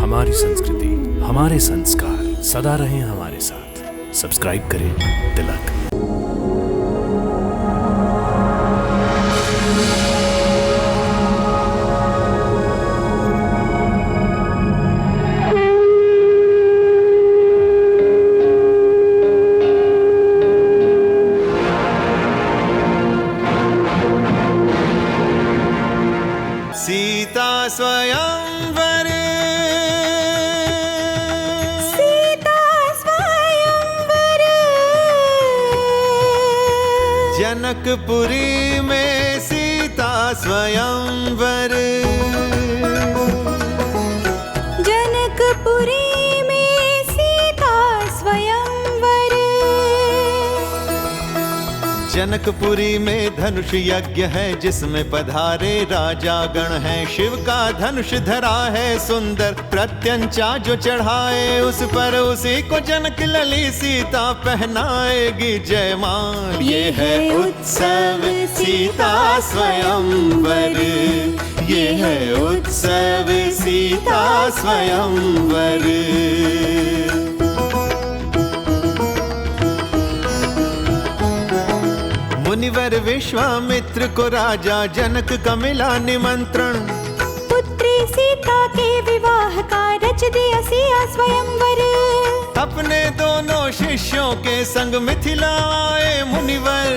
हमारी संस्कृति, हमारे संस्कार सदा रहें हमारे साथ। सब्सक्राइब करें तिलक। सीता स्वयंवर, सीता स्वयंवर, जनकपुरी में सीता स्वयंवर, जनकपुरी में सीता स्वयंवर, जनकपुरी में धनुष यज्ञ है जिसमें पधारे राजा गण हैं। शिव का धनुष धरा है सुंदर, प्रत्यंचा जो चढ़ाए उस पर उसी को जनक लली सीता पहनाएगी जयमाल। ये है उत्सव सीता स्वयंवर, ये है उत्सव सीता स्वयंवर। मुनिवर विश्वामित्र को राजा जनक का मिला निमंत्रण। पुत्री सीता के विवाह का रच दिया सिया स्वयंवर। अपने दोनों शिष्यों के संग मिथिला आए मुनिवर।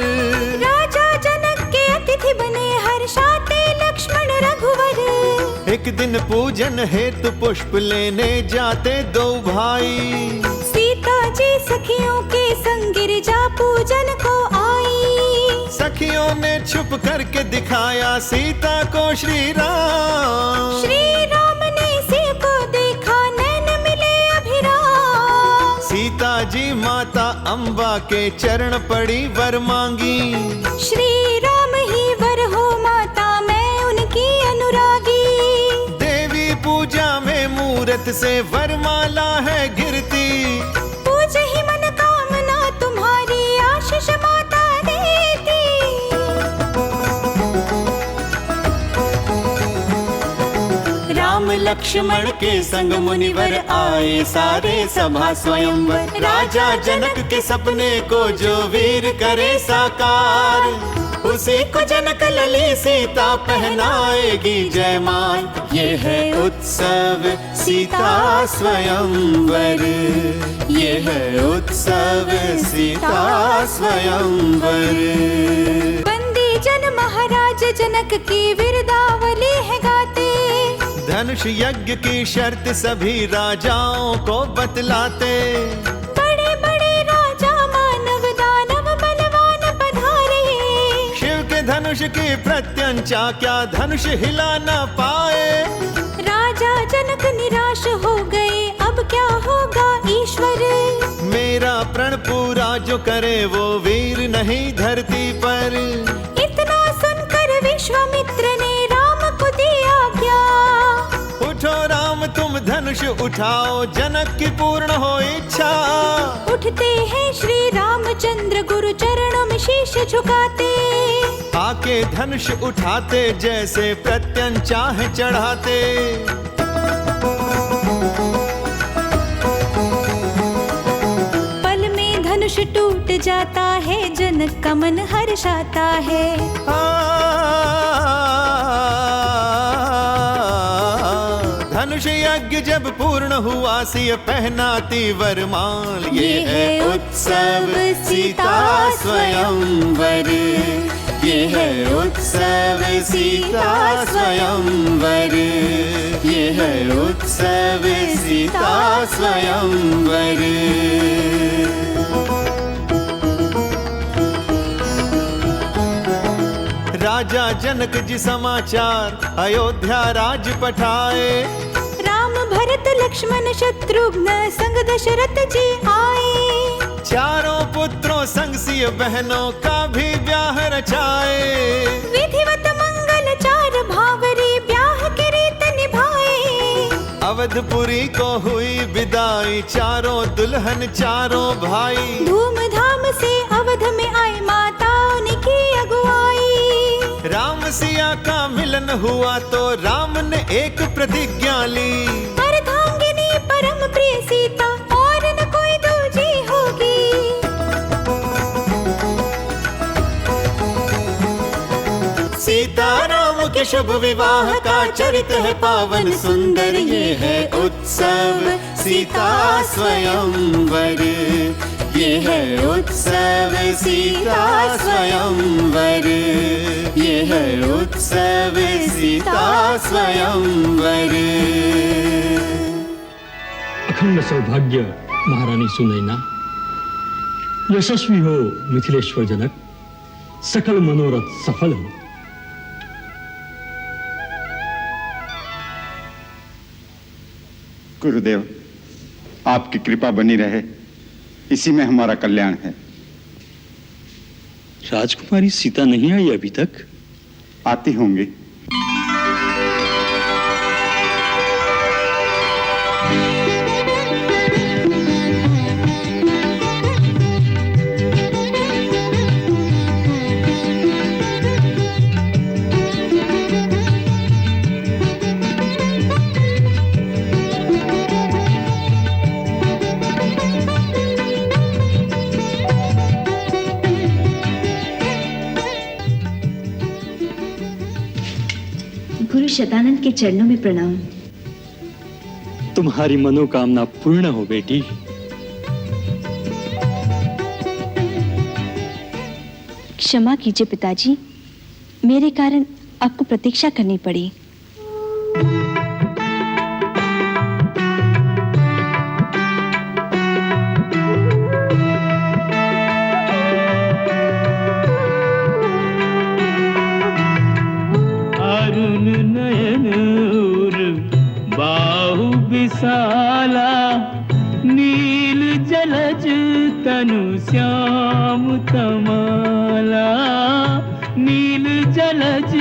राजा जनक के अतिथि बने हर्षाते लक्ष्मण रघुवर। एक दिन पूजन हेतु पुष्प लेने जाते दो भाई। सीता जी सखियों के संग गिरिजा पूजन को आई। सखियों ने छुप करके दिखाया सीता को श्री राम। श्री राम ने सिर को देखा, नैन मिले अभिराम। सीता जी माता अम्बा के चरण पड़ी वर मांगी। श्री राम ही वर हो माता, मैं उनकी अनुरागी। देवी पूजा में मूरत से वरमाला है गिरती। पूज ही मन कामना तुम्हारी, आशीष माता देती। राम लक्ष्मण के संग मुनिवर आए सारे सभा स्वयंवर। राजा जनक के सपने को जो वीर करे साकार, उसी को जनक लली सीता पहनाएगी जयमाल। ये है उत्सव सीता स्वयंवर, ये है उत्सव सीता स्वयंवर। बंदी जन महाराज जनक की विरदावली है गाते। धनुष यज्ञ की शर्त सभी राजाओं को बतलाते। बड़े बड़े राजा मानव दानव बलवान पधारे। शिव के धनुष की प्रत्यंचा क्या धनुष हिला न पाए। राजा जनक निराश हो गए, अब क्या होगा ईश्वर। मेरा प्रण पूरा जो करे वो वीर नहीं धरती पर। इतना सुनकर विश्वामित्र ने राम को दिया क्या। उठो राम तुम धनुष उठाओ, जनक की पूर्ण हो इच्छा। उठते हैं श्री रामचंद्र गुरु चरणों में शीश झुकाते। आके धनुष उठाते जैसे प्रत्यंचा है चढ़ाते। पल में धनुष टूट जाता है, जनक का मन हर्षाता है। धनुष यज्ञ जब पूर्ण हुआ सिय पहनाती वरमाल। ये है उत्सव सीता स्वयंवर, ये है उत्सव सीता स्वयंवर, ये है उत्सव सीता स्वयंवर। राजा जनक जी समाचार अयोध्या राज पठाए। राम भरत लक्ष्मण शत्रुघ्न संग दशरथ जी आए। चारों पुत्रों संग सिय बहनों का भी ब्याह रचाए। विधिवत मंगल चार भावरी ब्याह की रीत निभाए। अवधपुरी को हुई विदाई, चारों दुल्हन चारों भाई। धूमधाम से अवध में आए माता उनकी अगुवाई। राम सिया का मिलन हुआ तो राम ने एक प्रतिज्ञा ली। अर्धांगिनी शुभ विवाह का चरित है पावन सुंदर, ये है उत्सव सीता स्वयंवर, ये है उत्सव सीता स्वयंवर, ये है उत्सव सीता स्वयंवर। अखंड सौभाग्य महारानी सुनैना, यशस्वी हो मिथिलेश्वर जनक, सकल मनोरथ सफल हो। गुरुदेव, आपकी कृपा बनी रहे, इसी में हमारा कल्याण है। राजकुमारी सीता नहीं आई अभी तक? आती होंगी। गुरु शतानंद के चरणों में प्रणाम। तुम्हारी मनोकामना पूर्ण हो बेटी। क्षमा कीजिए पिताजी, मेरे कारण आपको प्रतीक्षा करनी पड़ी। विशाला नील जलज तनु श्याम तमाला, नील जलज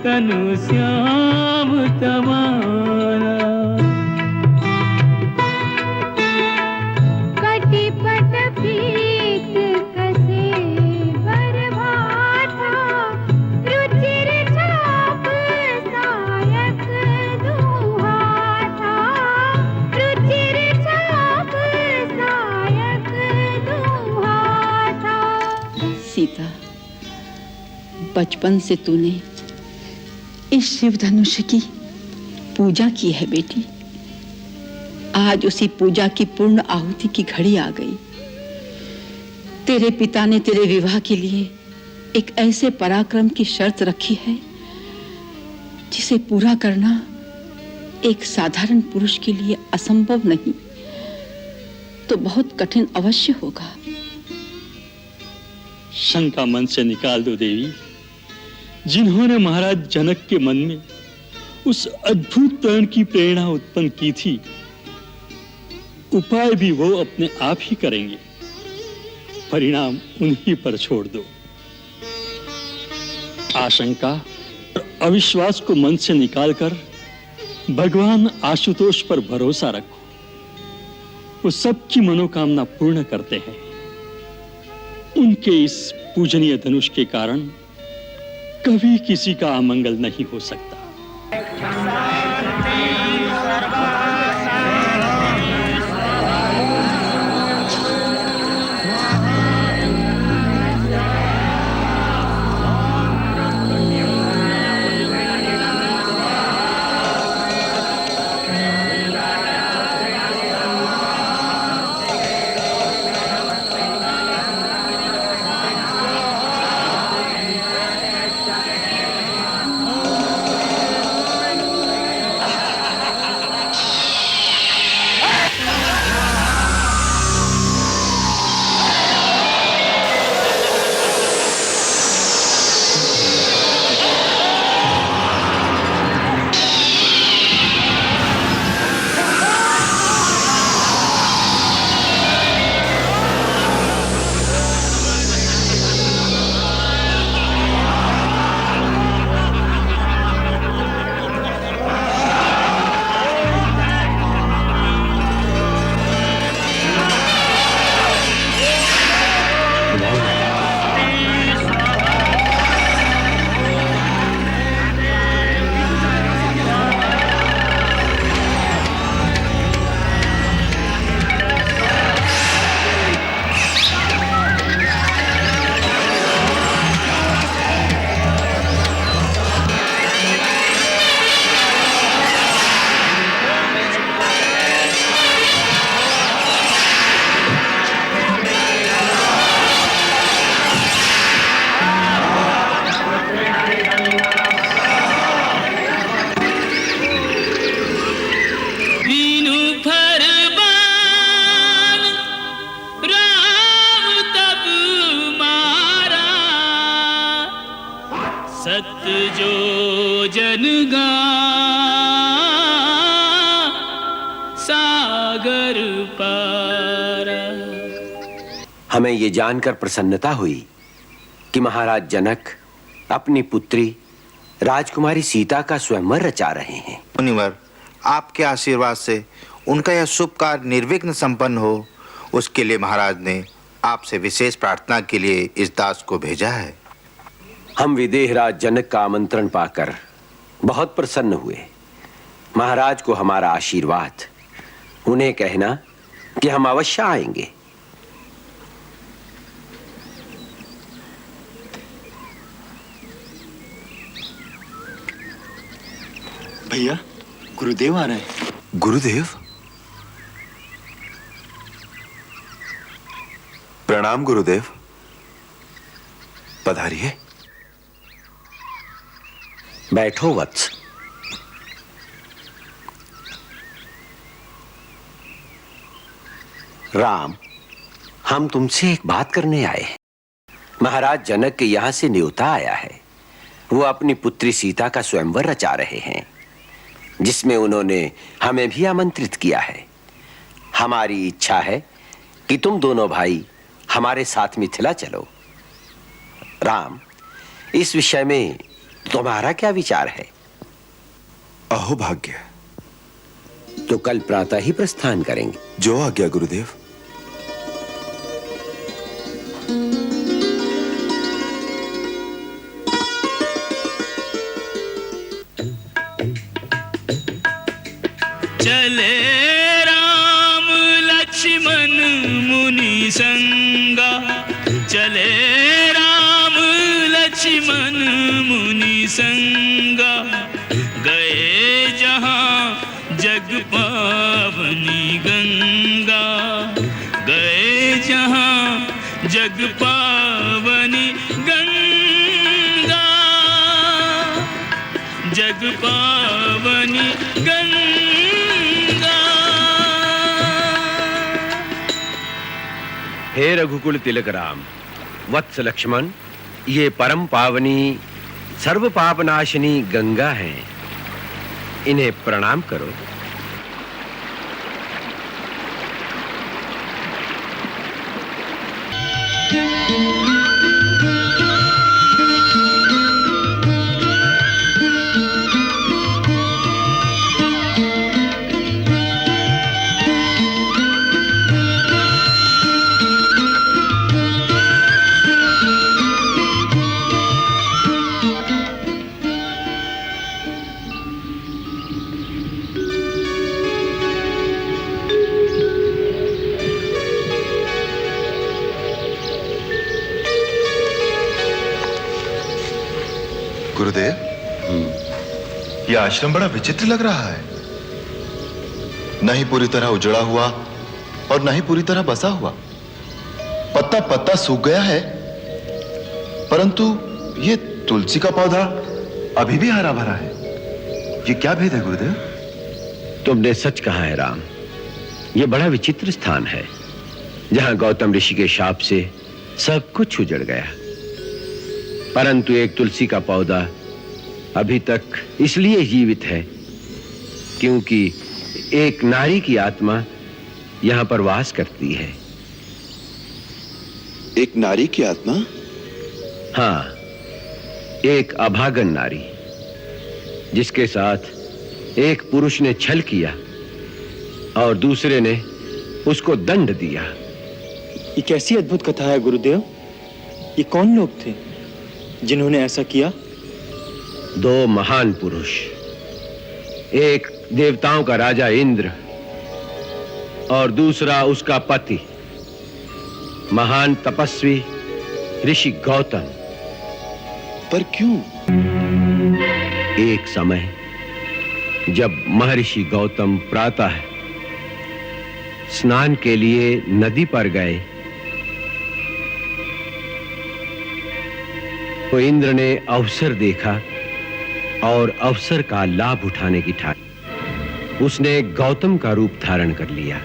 तनु श्याम तमाला। कटिपट पीत कसे बरभाता, रुचिर छाप सायक दुहाता, रुचिर छाप सायक दुहाता। सीता, बचपन से तूने इस शिव धनुष की पूजा की है बेटी। आज उसी पूजा की पूर्ण आहुति की घड़ी आ गई। तेरे पिता ने तेरे विवाह के लिए एक ऐसे पराक्रम की शर्त रखी है जिसे पूरा करना एक साधारण पुरुष के लिए असंभव नहीं तो बहुत कठिन अवश्य होगा। शंका मन से निकाल दो देवी। जिन्होंने महाराज जनक के मन में उस अद्भुत प्रण की प्रेरणा उत्पन्न की थी, उपाय भी वो अपने आप ही करेंगे। परिणाम उन्हीं पर छोड़ दो। आशंका और अविश्वास को मन से निकालकर भगवान आशुतोष पर भरोसा रखो। वो सबकी मनोकामना पूर्ण करते हैं। उनके इस पूजनीय धनुष के कारण कभी किसी का अमंगल नहीं हो सकता। सागर पारा। हमें ये जानकर प्रसन्नता हुई कि महाराज जनक अपनी पुत्री राजकुमारी सीता का स्वयंवर रचा रहे हैं। मुनिवर, आपके आशीर्वाद से उनका यह शुभ कार्य निर्विघ्न संपन्न हो, उसके लिए महाराज ने आपसे विशेष प्रार्थना के लिए इस दास को भेजा है। हम विदेहराज जनक का आमंत्रण पाकर बहुत प्रसन्न हुए। महाराज को हमारा आशीर्वाद, उन्हें कहना कि हम अवश्य आएंगे। भैया, गुरुदेव आ रहे हैं। गुरुदेव? प्रणाम गुरुदेव, पधारिए। बैठो वत्स। राम, हम तुमसे एक बात करने आए हैं। महाराज जनक के यहां से न्योता आया है। वो अपनी पुत्री सीता का स्वयंवर रचा रहे हैं, जिसमें उन्होंने हमें भी आमंत्रित किया है। हमारी इच्छा है कि तुम दोनों भाई हमारे साथ मिथिला चलो। राम, इस विषय में तुम्हारा क्या विचार है? अहो भाग्य। तो कल प्रातः ही प्रस्थान करेंगे। जो आज्ञा गुरुदेव। चले राम लक्ष्मण मुनि संगा, चले राम लक्ष्मण मुनि संगा, गए जहां जग पावनी गंगा, गए जहां जग पावनी गंगा, जग पावनी गंगा। हे रघुकुल तिलक राम, वत्स लक्ष्मण, ये परम पावनी सर्व पापनाशिनी गंगा हैं। इन्हें प्रणाम करो। गुरुदेव, यह आश्रम बड़ा विचित्र लग रहा है। न ही पूरी तरह उजड़ा हुआ और न ही पूरी तरह बसा हुआ। पत्ता पत्ता सूख गया है, परंतु ये तुलसी का पौधा अभी भी हरा भरा है। ये क्या भेद है गुरुदेव? तुमने सच कहा है राम। ये बड़ा विचित्र स्थान है, जहां गौतम ऋषि के शाप से सब कुछ उजड़ गया, परंतु एक तुलसी का पौधा अभी तक इसलिए जीवित है क्योंकि एक नारी की आत्मा यहां पर वास करती है। एक नारी की आत्मा? हाँ, एक अभागन नारी, जिसके साथ एक पुरुष ने छल किया और दूसरे ने उसको दंड दिया। ये कैसी अद्भुत कथा है गुरुदेव। ये कौन लोग थे जिन्होंने ऐसा किया? दो महान पुरुष, एक देवताओं का राजा इंद्र और दूसरा उसका पति महान तपस्वी ऋषि गौतम। पर क्यों? एक समय जब महर्षि गौतम प्रातः स्नान के लिए नदी पर गए, तो इंद्र ने अवसर देखा और अवसर का लाभ उठाने की ठानी। उसने गौतम का रूप धारण कर लिया।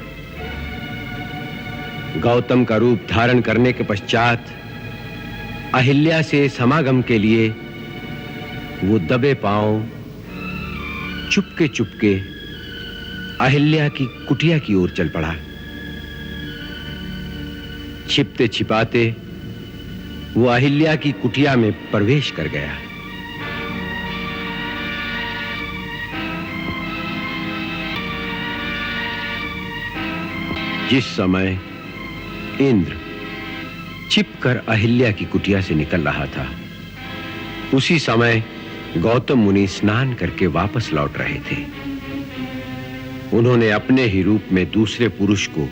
गौतम का रूप धारण करने के पश्चात अहिल्या से समागम के लिए वो दबे पांव चुपके चुपके अहिल्या की कुटिया की ओर चल पड़ा। छिपते छिपाते वो अहिल्या की कुटिया में प्रवेश कर गया। जिस समय इंद्र छिपकर अहिल्या की कुटिया से निकल रहा था, उसी समय गौतम मुनि स्नान करके वापस लौट रहे थे। उन्होंने अपने ही रूप में दूसरे पुरुष को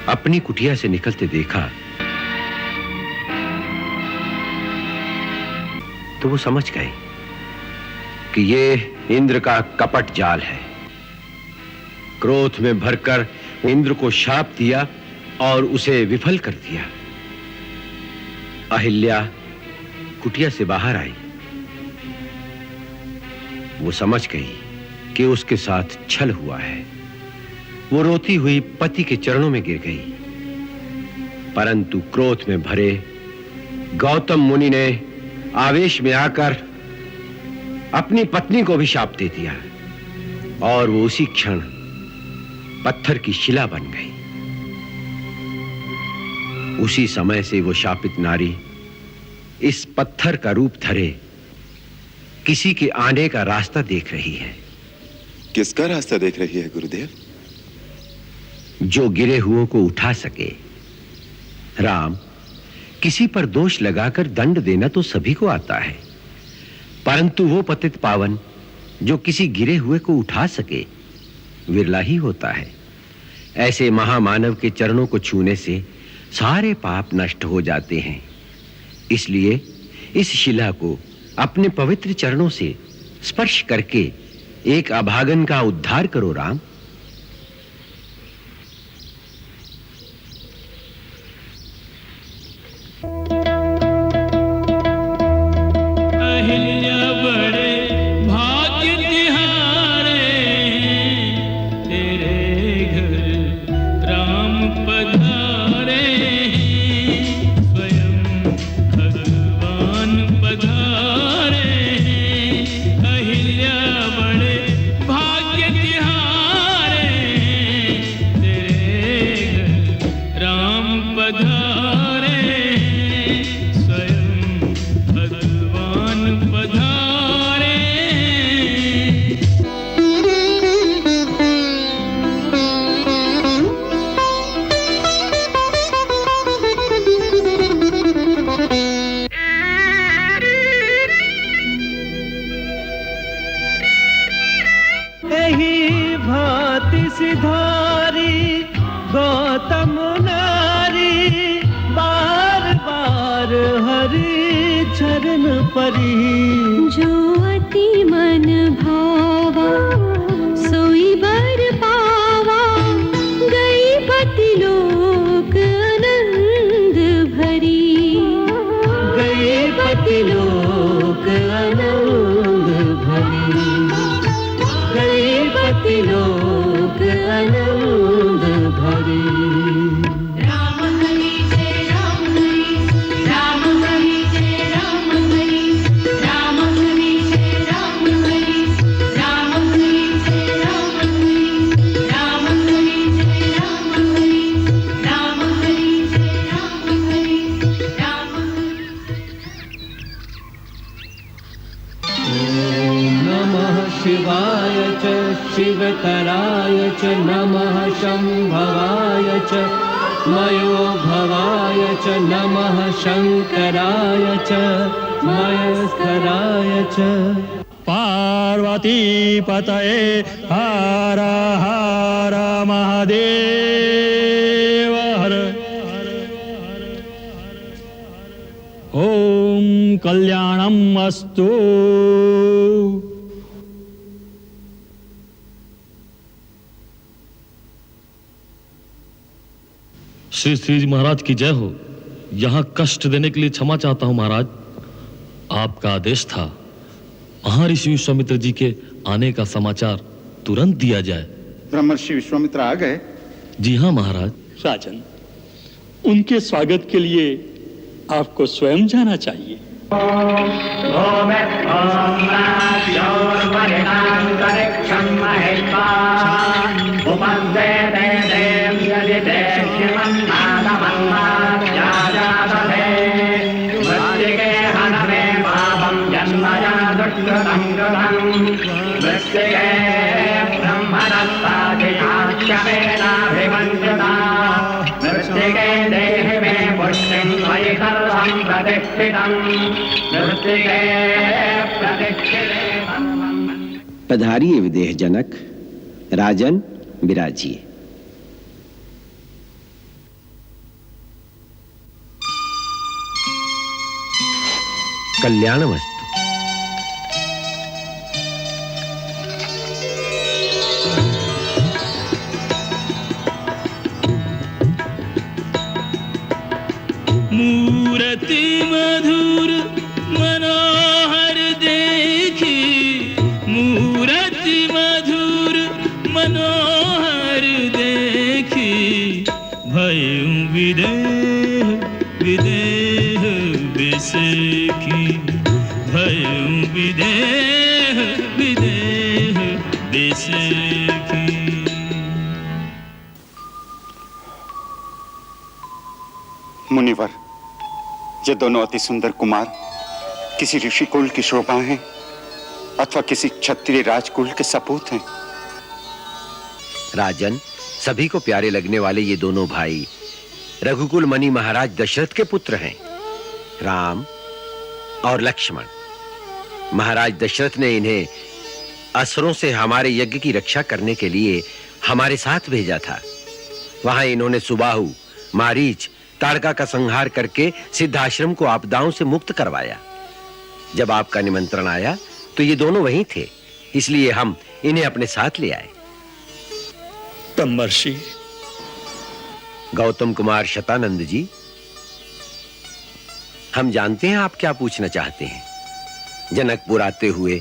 अपनी कुटिया से निकलते देखा तो वो समझ गए कि ये इंद्र का कपट जाल है। क्रोध में भरकर इंद्र को शाप दिया और उसे विफल कर दिया। अहिल्या कुटिया से बाहर आई। वो समझ गई कि उसके साथ छल हुआ है। वो रोती हुई पति के चरणों में गिर गई, परंतु क्रोध में भरे गौतम मुनि ने आवेश में आकर अपनी पत्नी को भी शाप दे दिया और वो उसी क्षण पत्थर की शिला बन गई। उसी समय से वो शापित नारी इस पत्थर का रूप धरे किसी के आने का रास्ता देख रही है। किसका रास्ता देख रही है गुरुदेव? जो गिरे हुओं को उठा सके। राम, किसी पर दोष लगाकर दंड देना तो सभी को आता है, परंतु वो पतित पावन जो किसी गिरे हुए को उठा सके विरला ही होता है। ऐसे महामानव के चरणों को छूने से सारे पाप नष्ट हो जाते हैं। इसलिए इस शिला को अपने पवित्र चरणों से स्पर्श करके एक अभागन का उद्धार करो राम। अहिल्या बड़े भाग्य तिहारे, तेरे घर राम पधारे, स्वयं भगवान पधारे। अहिल्या बड़े भाग्य तिहारे, तेरे घर राम पधारे, स्वयं भगवान पधारे। एही भांति सिधारी गौतम नारी, बार बार हरि चरण परी। जो अति मन भावा सोई बर पावा, गई पति लोक आनंद भरी। गए पति लोक आनंद भरी, गए पति लोक आनंद भरी। राम हरि जय राम हरि, राम हरि जय राम हरि, राम हरि जय राम हरि, राम हरि जय राम हरि, राम हरि जय राम हरि, राम हरि जय राम हरि, राम ओम नमः शिवाय च शिवतराय च नमः शंभवाय च मयो भवाय च नमः शंकराय च मयस्कराय च। पार्वती पतये हर हर महादेव हर। ओम कल्याणम अस्तु। श्री श्री जी महाराज की जय हो। यहाँ कष्ट देने के लिए क्षमा चाहता हूँ महाराज। आपका आदेश था महर्षि विश्वामित्र जी के आने का समाचार तुरंत दिया जाए। ब्रह्मर्षि विश्वामित्र आ गए? जी हाँ महाराज। राजन, उनके स्वागत के लिए आपको स्वयं जाना चाहिए। ओम उपद्वेते देव्यदिते शिवन्नादमन्नाद्याजातते मृत्तिके हनमे पापं जन्मया दुष्कृतं कृतं मृत्तिके ब्रह्मदत्ताधियाक्षमेनाभिमन्त्रिता मृत्तिके देहि मे पुष्टिं मयि सर्वं प्रतिष्ठितं मृत्तिके प्रतिष्ठिते पधारिए विदेह जनक, राजन विराजिए। कल्याणमस्तु। मूर्ति मधुर मनोहर देखी, मूर्ति मधुर मनोहर देखी, भयं विदेह विदेह बेसेखी, भयं विदेह विदेह बेसेखी। मुनिवर, ये दोनों अति सुंदर कुमार किसी ऋषि कुल की शोभा हैं अथवा किसी क्षत्रिय राजकुल के सपूत हैं। राजन, सभी को प्यारे लगने वाले ये दोनों भाई रघुकुल मणि महाराज दशरथ के पुत्र हैं, राम और लक्ष्मण। महाराज दशरथ ने इन्हें असुरों से हमारे यज्ञ की रक्षा करने के लिए हमारे साथ भेजा था। वहां इन्होंने सुबाहु, मारीच, ताड़का का संहार करके सिद्धाश्रम को आपदाओं से मुक्त करवाया। जब आपका निमंत्रण आया तो ये दोनों वहीं थे, इसलिए हम इन्हें अपने साथ ले आए। ब्रह्मर्षि। गौतम कुमार शतानंद जी, हम जानते हैं आप क्या पूछना चाहते हैं। जनकपुर आते हुए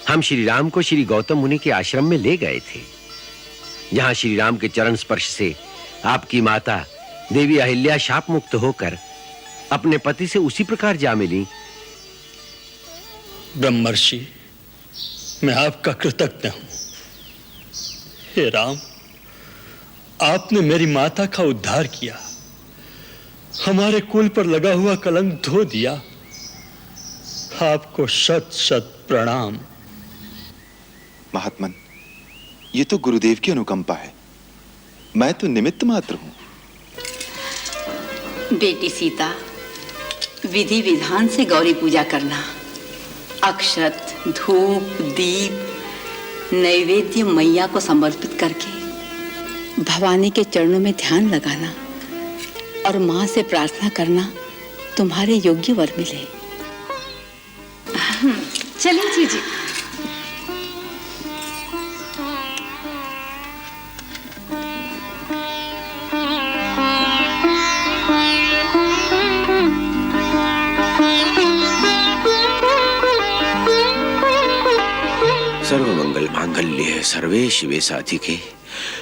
हम श्री राम को श्री गौतम मुनि के आश्रम में ले गए थे, जहां श्री राम के चरण स्पर्श से आपकी माता देवी अहिल्या शाप मुक्त होकर अपने पति से उसी प्रकार जा मिली। ब्रह्मर्षि, मैं आपका कृतज्ञ हूं। हे राम, आपने मेरी माता का उद्धार किया, हमारे कुल पर लगा हुआ कलंक धो दिया। आपको शत शत प्रणाम। महात्मन, ये तो गुरुदेव की अनुकंपा है, मैं तो निमित्त मात्र हूं। बेटी सीता, विधि विधान से गौरी पूजा करना, अक्षत, धूप, दीप, नैवेद्य मैया को समर्पित करके भवानी के चरणों में ध्यान लगाना और मां से प्रार्थना करना तुम्हारे योग्य वर मिले। चलिए जीजी। सर्वमंगल मांगल्ये सर्वे शिवे साधिके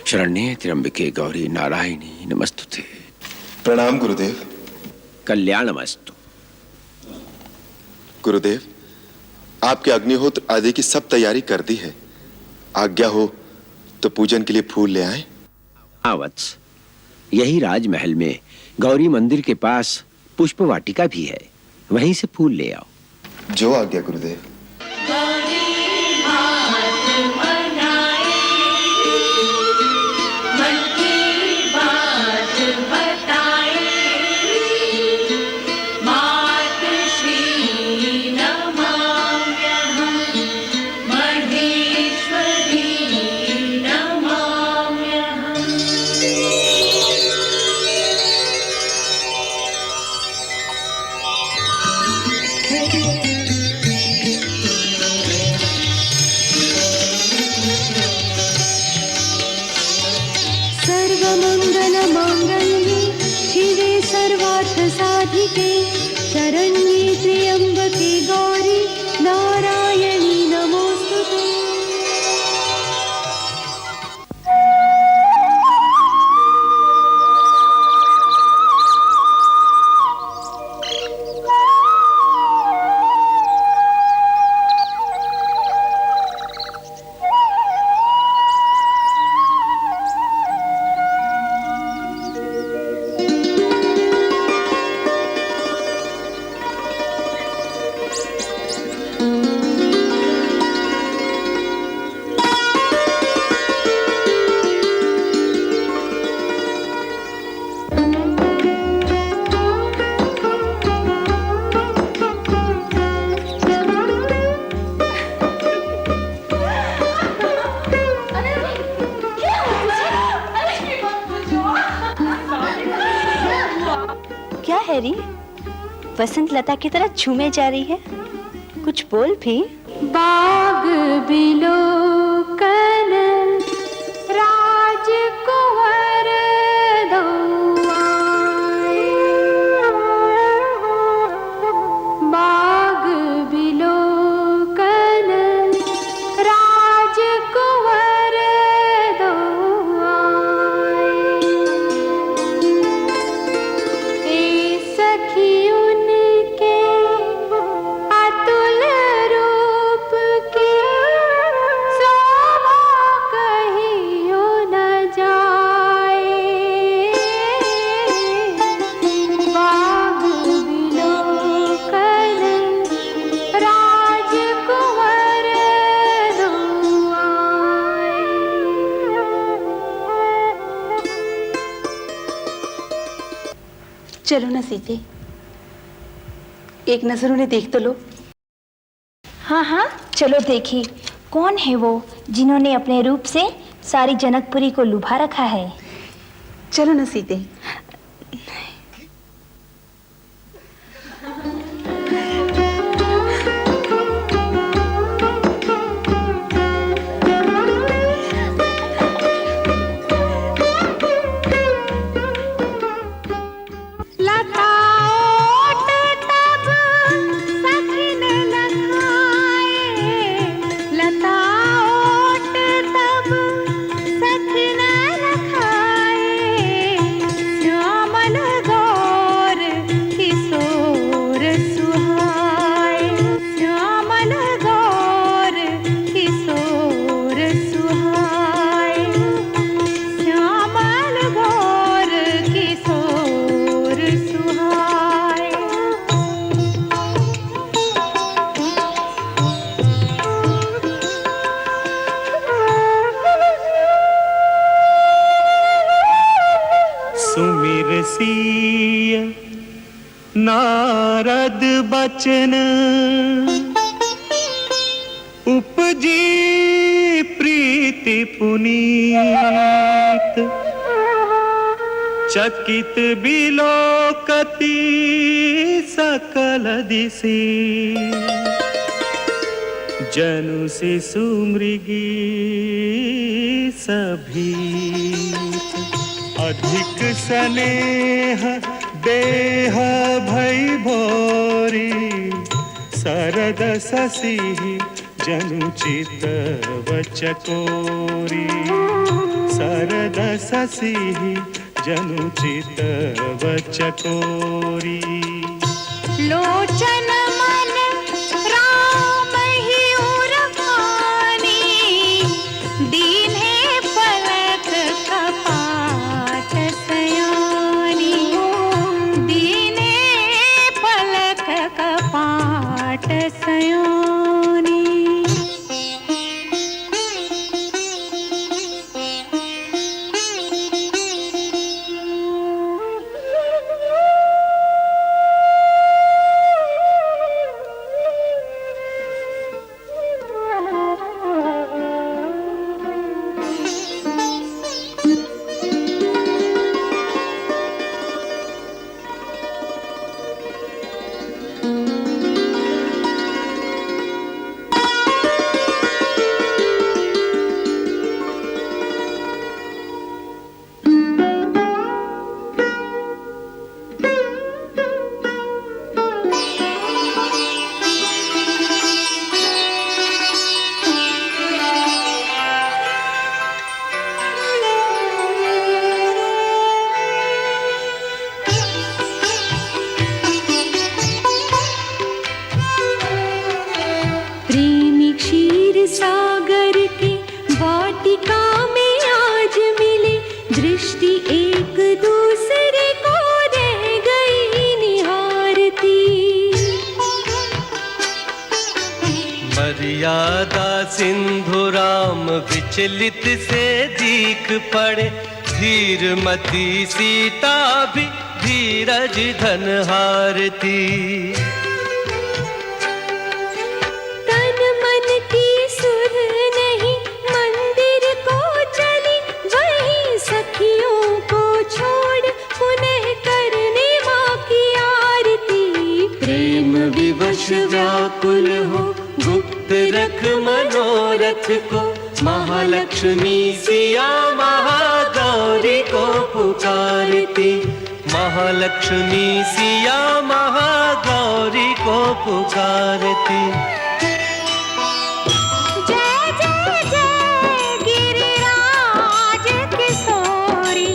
शरण्ये त्र्यंबके गौरी नारायणी नमस्तुते। प्रणाम गुरुदेव। कल्याणमस्तु। गुरुदेव, आपके अग्निहोत्र आदि की सब तैयारी कर दी है, आज्ञा हो तो पूजन के लिए फूल ले आए। हाँ वत्स, यही राजमहल में गौरी मंदिर के पास पुष्प वाटिका भी है, वहीं से फूल ले आओ। जो आज्ञा गुरुदेव। शरण्ये त्र्यंबके गौरी नारायणी नमोस्तुते। है री? वसंत लता की तरह झूमे जा रही है, कुछ बोल भी। बाग बिलोकन राजकुंवर दौआए, बाग बिलोकन राजकुंवर दौआए। ए सखी उनके अतुल रूप की शोभा कहियो न जाए। बाग बिलोकन राजकुंवर दौआए। चलो ना सीते, एक नजर उन्हें देख तो लो। हाँ हाँ चलो देखिए, कौन है वो जिन्होंने अपने रूप से सारी जनकपुरी को लुभा रखा है। चलो ना सीते। लता ओट तब सखिन लखाए, लता ओट तब सखिन लखाए। श्यामल गौर किशोर सुहाए, श्यामल गौर किशोर सुहाए, श्यामल गौर किशोर सुहाए। सुमिर सिय नारद बचन, उपजी प्रीति पुनीत। चकित बिलोकति सकल दिशि, जनु शिशु मृगी सभीत। अधिक स्नेह देह भई भोरी, सरद ससी जनु चित वचकोरी। सरद ससी जनु चित वचकोरी। लोचन मन राम ही उरखानी, दीन्हे पलक कपाट सयानी, दीन्हे पलक कपाट सयानी। मर्यादा सिंधु राम विचलित से दीख पड़े, धीरमती सीता भी धीरज धन हारती। तन मन की सुध नहीं मंदिर को चली, वहीं सखियों को छोड़ पुनः करने माँ की व्याकुल हो, गुप्त रख मनोरथ को। महालक्ष्मी सिया महागौरी को पुकारती, महालक्ष्मी सिया महागौरी को पुकारती। जय जय जय गिरिराज किशोरी,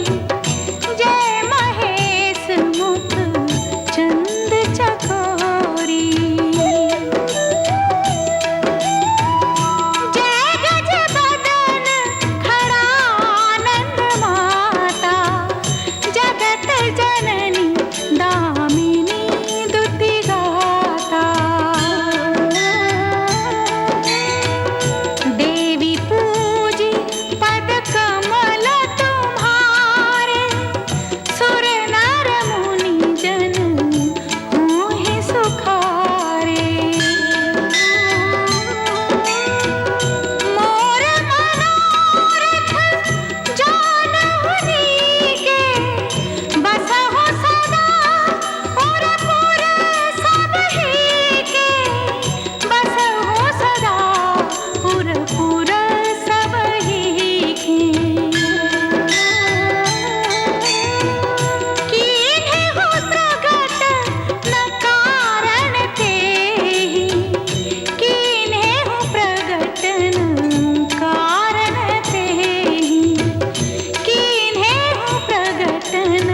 जय महेश मुख चंद चकोरी। जय गज बदन खड़ानंद माता, जगत जननी दामिनी दुति गाता। देवी पूजी पद कमल तुम्हारे, सुर नर मुनि जन होहि सुखारे। मोर मनोरथ जान हुनी के, बसहु सदा उरपुर सब ही के। बसहु सदा उरपुर सब ही के। कीन्हे हो प्रगट न कारण तेहि, कीन्हे हो प्रगट न कारण तेहि, कीन्हे हो प्रगट न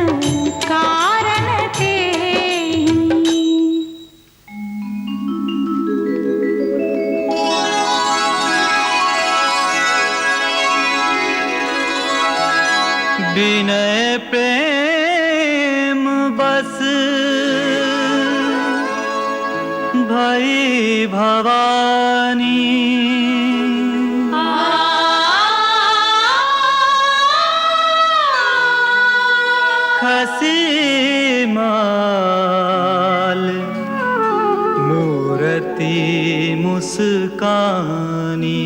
कारण तेहि। विनय प्रेम बस भई भवानी, खसी माल मूर्ति मुस्कानी।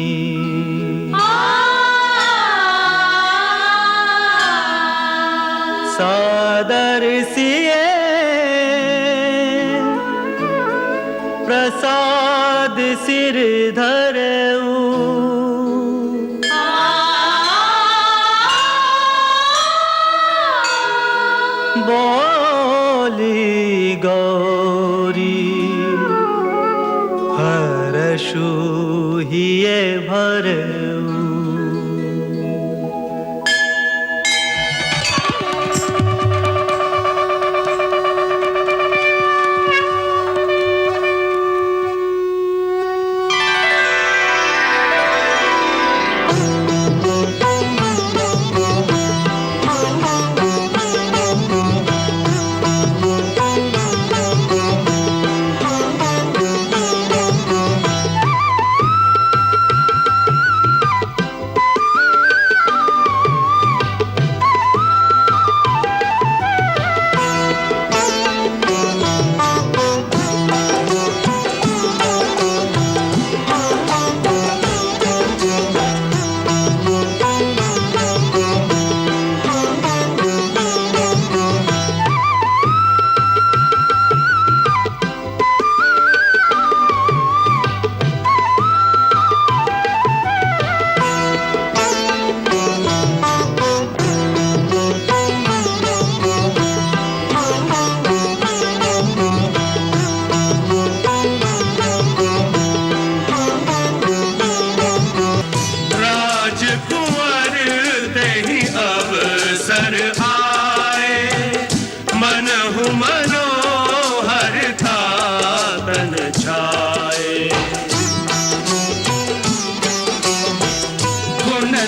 सादर सिए प्रसाद सिर धरऊ, बोली गौरी हर्षु हिये भरऊ।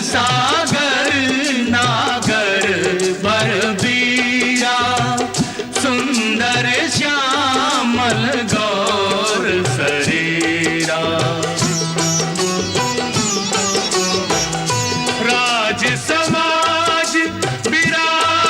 सागर नागर बलबीरा, सुंदर श्यामल गौर शरीरा। राज समाज विराज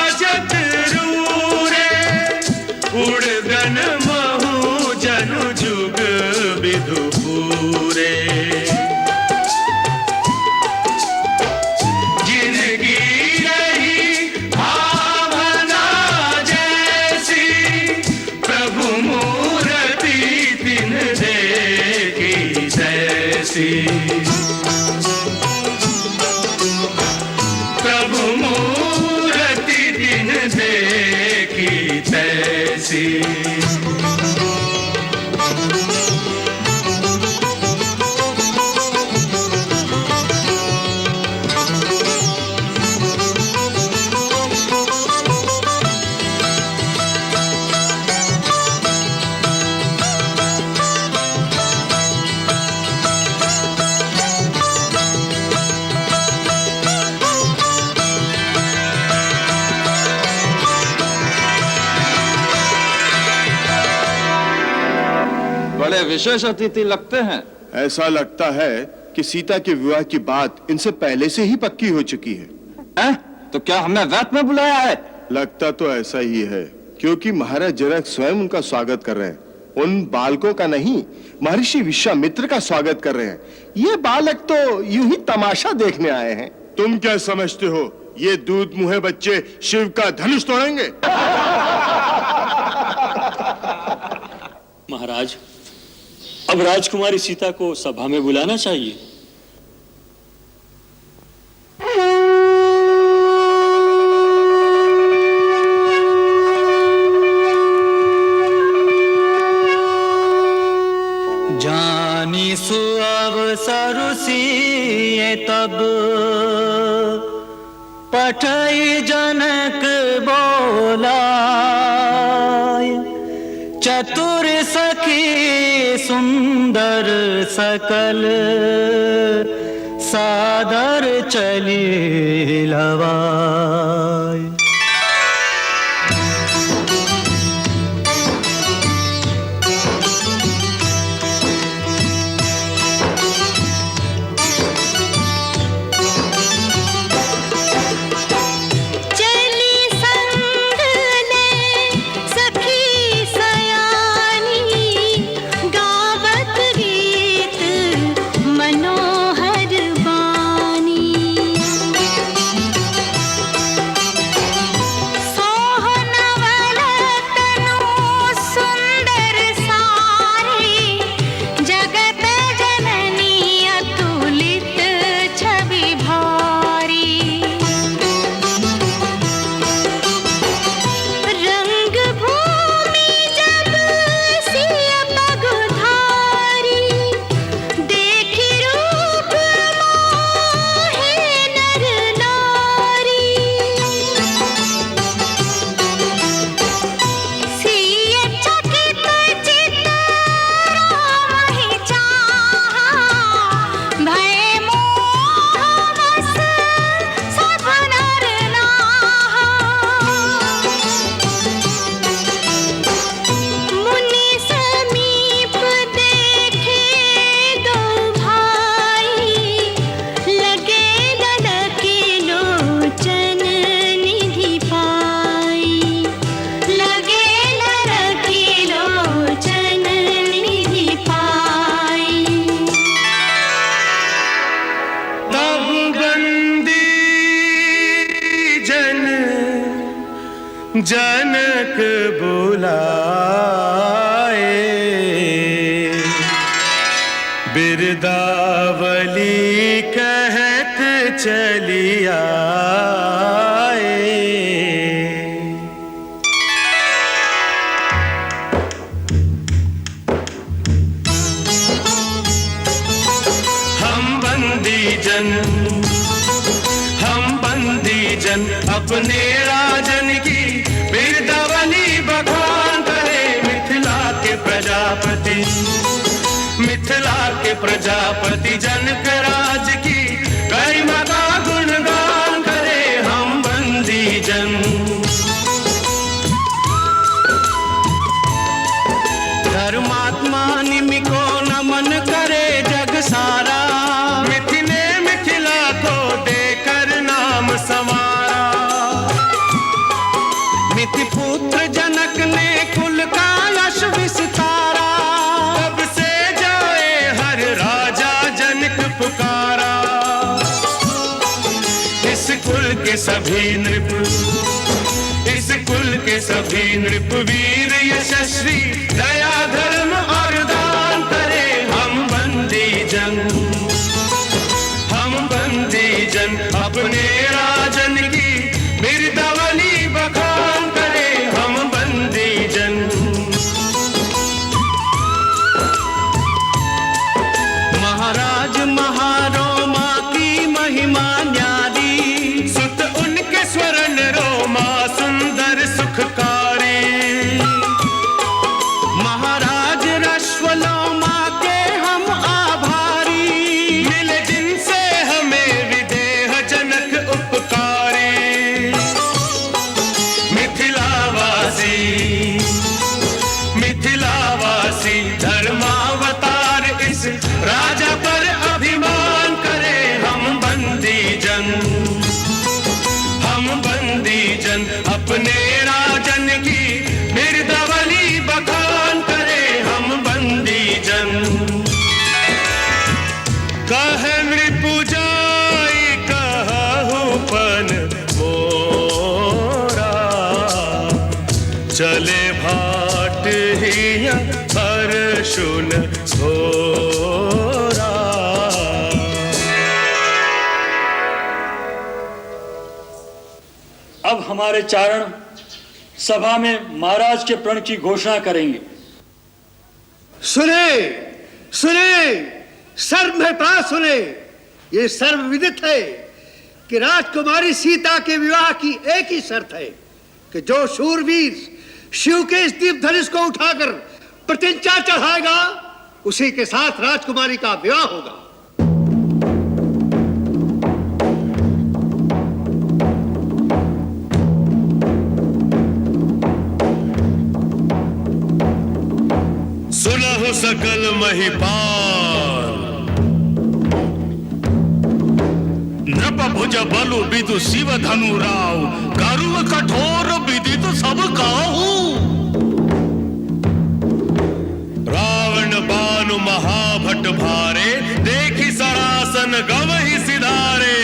से। बड़े विशेष अतिथि लगते हैं। ऐसा लगता है कि सीता के विवाह की बात इनसे पहले से ही पक्की हो चुकी है। तो क्या हमने रात में बुलाया है? लगता तो ऐसा ही है, क्योंकि महाराज जनक स्वयं उनका स्वागत कर रहे हैं। उन बालकों का नहीं, महर्षि विश्वामित्र का स्वागत कर रहे हैं। ये बालक तो यूं ही तमाशा देखने आए हैं। तुम क्या समझते हो, ये दूध मुहे बच्चे शिव का धनुष तोड़ेंगे? महाराज, अब राजकुमारी सीता को सभा में बुलाना चाहिए। जानी सुअवसर सिए तब पठई जनक बोला, चतुर सखी सुंदर सकल सादर चली लवाय। जनक बुलाए, बिरदावली कहत चली आए। हम बंदी जन अपने राजन की बिरदावली बखान करे। मिथिला के प्रजापति जनक राज की गरिमा का गुणगान करे। हम बंदी जन धर्मात्मा निमि को नमन करे जग सारा। मिथिला को देकर नाम संवारा। मिथि पुत्र जनक ने कुल का यश विस्तारा। तब से जाए हर राजा जनक पुकारा। इस कुल के सभी नृप वीर यशस्वी दया धर्म और दान करे। हम बंदी जन अपने राजन की बिरदावली बखान करे। हम बंदी जन बंदी जन अपने राजन की बिरदावली बखान करे हम बंदी जन। कहे नृपु जाई कहु पन मोरा, चले भाट हिया हर शुन घोरा। अब हमारे चारण सभा में महाराज के प्रण की घोषणा करेंगे। सुने सुने सर्व में प्राण सुने, ये सर्व विदित है कि राजकुमारी सीता के विवाह की एक ही शर्त है कि जो शूरवीर शिव के इस दीप धनुष को उठाकर प्रतिज्ञा चढ़ाएगा उसी के साथ राजकुमारी का विवाह होगा। सुलह सकल महिपाल, नृप भुज बलु बिदु शिव धनु राव, गरुड़ कठोर विदित सब काहू। रावण बानु महाभट भारे, देखी सरासन गवहि सिधारे।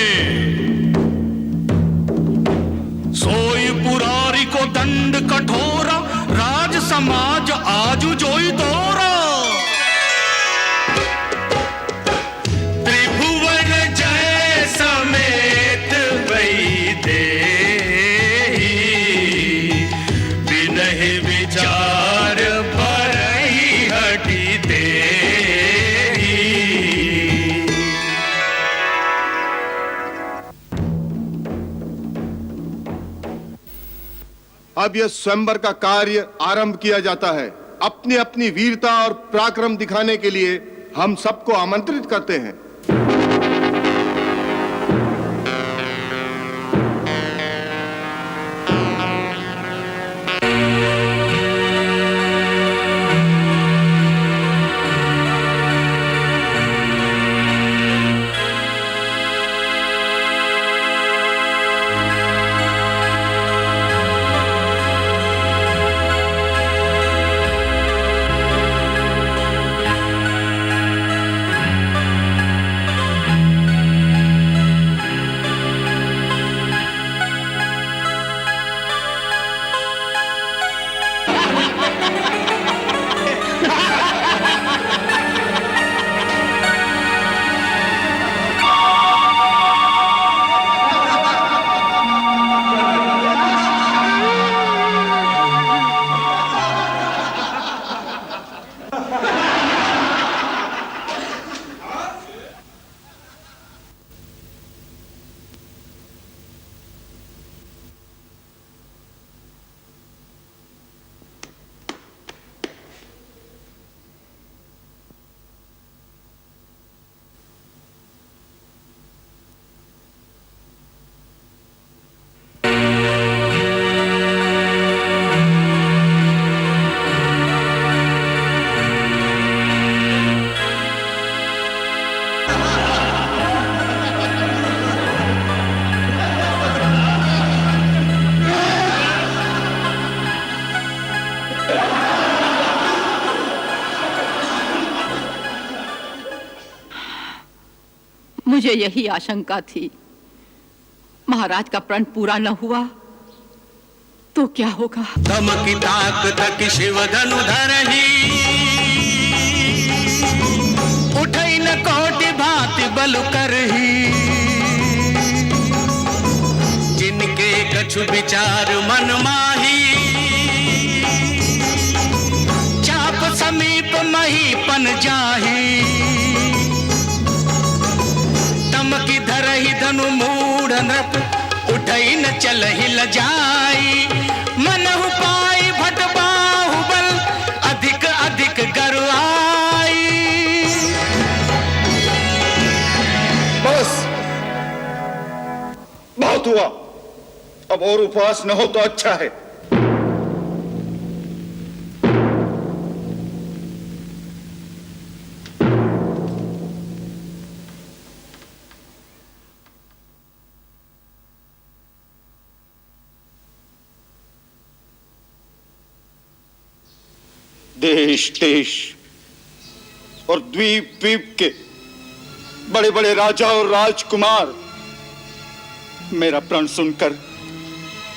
सोई पुरारी को दंड कठोरा, राज समाज आजु जोई तोरा। त्रिभुवन जय समेत वही देहि, बिनहि विचार भरहि हटि देहि। अब यह स्वयंवर का कार्य आरंभ किया जाता है। अपनी अपनी वीरता और पराक्रम दिखाने के लिए हम सबको आमंत्रित करते हैं। मुझे यही आशंका थी, महाराज का प्रण पूरा न हुआ तो क्या होगा। दम की ताक तक शिव धनु धरही, उठई न कोटि भांति बल करही। जिनके कछु विचार मन माही, चाप समीप महीपन जाही। तमकी धरही धनु मूढ़ नृप, उठई न चलहि लजाई। मनहु पाई भट बाहुबल, अधिक अधिक गरुआई। बस बहुत हुआ, अब और उपवास न हो तो अच्छा है। देश देश और द्वीप द्वीप के बड़े बड़े राजा और राजकुमार मेरा प्रण सुनकर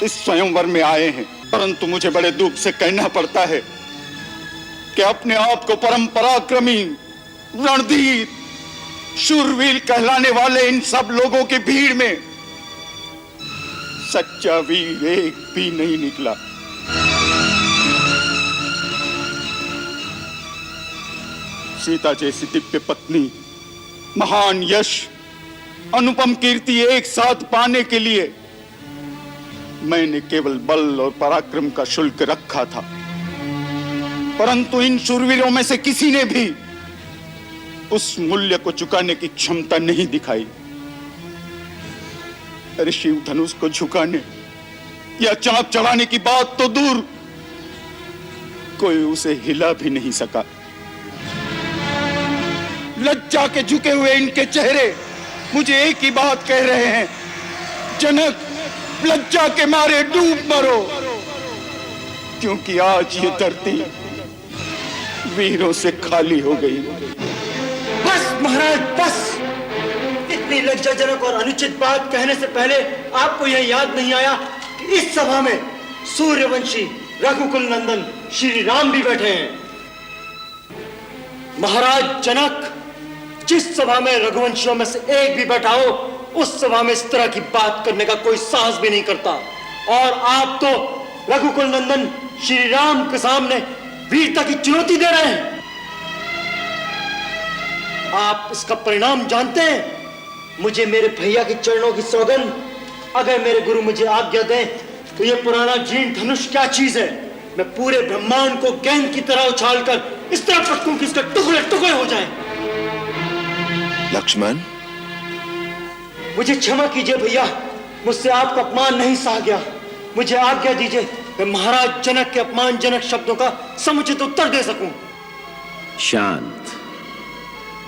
इस स्वयंवर में आए हैं, परंतु मुझे बड़े दुख से कहना पड़ता है कि अपने आप को परम पराक्रमी, रणधीर, शूरवीर कहलाने वाले इन सब लोगों की भीड़ में सच्चा वीर एक भी नहीं निकला। सीता जैसी दिव्य पत्नी, महान यश, अनुपम कीर्ति एक साथ पाने के लिए मैंने केवल बल और पराक्रम का शुल्क रखा था, परंतु इन शूरवीरों में से किसी ने भी उस मूल्य को चुकाने की क्षमता नहीं दिखाई। अरे शिव धनुष को झुकाने या चाक चढ़ाने की बात तो दूर, कोई उसे हिला भी नहीं सका। लज्जा के झुके हुए इनके चेहरे मुझे एक ही बात कह रहे हैं, जनक लज्जा के मारे डूब मरो, क्योंकि आज ये धरती वीरों से खाली हो गई। बस महाराज बस, इतनी लज्जाजनक और अनुचित बात कहने से पहले आपको यह याद नहीं आया कि इस सभा में सूर्यवंशी रघुकुल नंदन श्री राम भी बैठे हैं। महाराज जनक, जिस सभा में रघुवंशियों में से एक भी बैठा हो, उस सभा में इस तरह की बात करने का कोई साहस भी नहीं करता, और आप तो रघुकुल नंदन श्री राम के सामने वीरता की चुनौती दे रहे हैं। आप इसका परिणाम जानते हैं? मुझे मेरे भैया के चरणों की सौगंध, अगर मेरे गुरु मुझे आज्ञा दें तो ये पुराना जीर्ण धनुष क्या चीज है, मैं पूरे ब्रह्मांड को गेंद की तरह उछालकर इस तरह पटकूं कि इसके टुकड़े टुकड़े हो जाएं। लक्ष्मण, मुझे क्षमा कीजिए भैया, मुझसे आपका अपमान नहीं सहा गया। मुझे आज्ञा दीजिए, मैं महाराज जनक के अपमानजनक शब्दों का समुचित उत्तर दे सकूं। शांत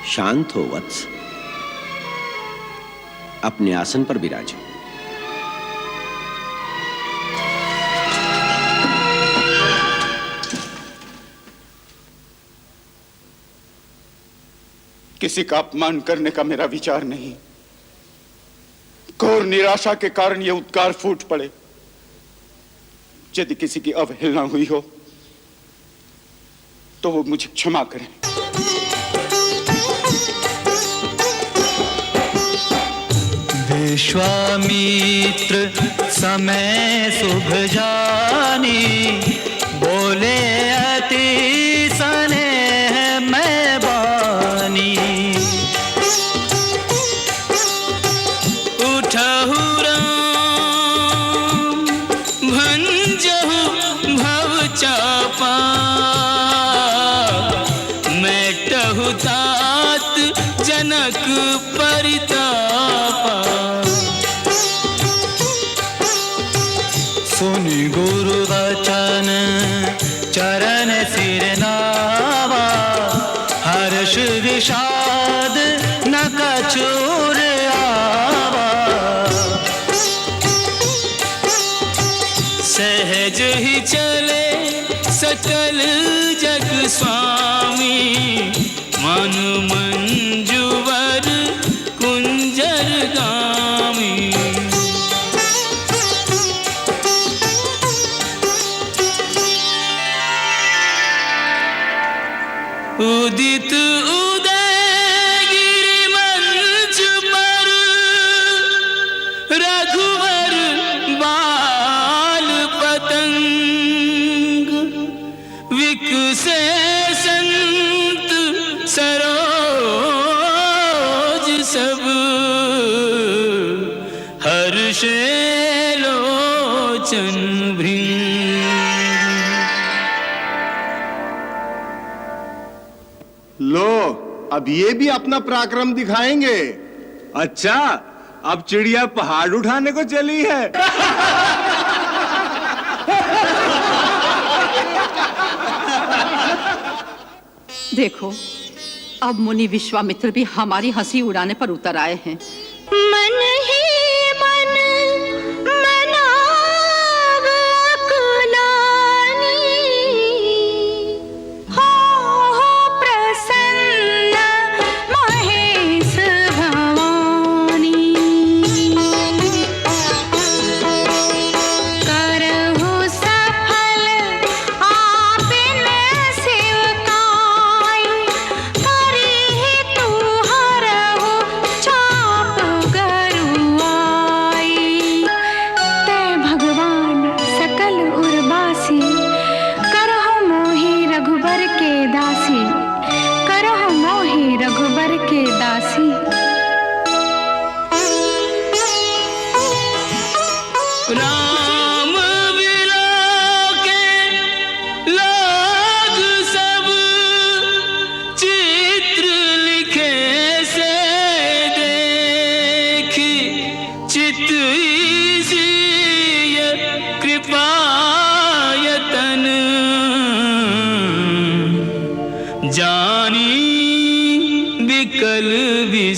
शांत हो वत्स, अपने आसन पर विराजो। किसी का अपमान करने का मेरा विचार नहीं। घोर निराशा के कारण यह उद्गार फूट पड़े। यदि किसी की अवहेलना हुई हो तो वो मुझे क्षमा करें। विश्वामित्र समय शुभ जानी, बोले अति स्नेह मैं बानी। उठहु राम भंजहु भव चापा, मेटहु तात जनक परितापा। सुनि गुरु वचन चरण सिर नावा, हर्ष विषाद न कछुर आवा। सहज ही चले सकल जग स्वामी, मन मंजुवर कुंजर गामी। उदित उदय गिरि मंच पर, रघुवर बाल पतंग। विकसे संत सरोज सब, हर्षे लोचन भृंग। लो, अब ये भी अपना पराक्रम दिखाएंगे। अच्छा, अब चिड़िया पहाड़ उठाने को चली है। देखो, अब मुनि विश्वामित्र भी हमारी हंसी उड़ाने पर उतर आए हैं। मन ही मन मनाव अकुलानी,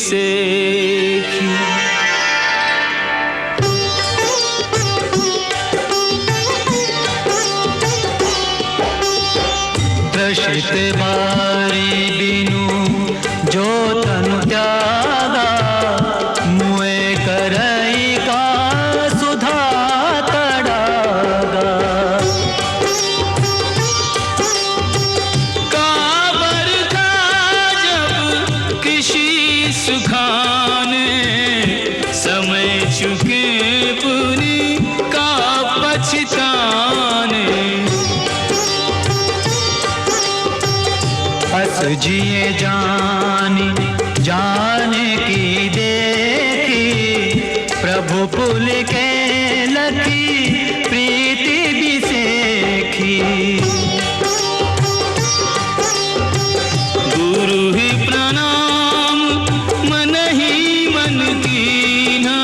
सेखी। त्रसित बारी बिनु जो तनु त्यागा, मुए करई का सुधा तड़ागा। काबर का जब कृषि सुखाने, समय चुके पुनि का पछताने। हस जिए जानी जाने की देखी, प्रभु पुल के लकी प्रीति बिसेखी। गुरु ही प्रणाम मन ही मन कीना,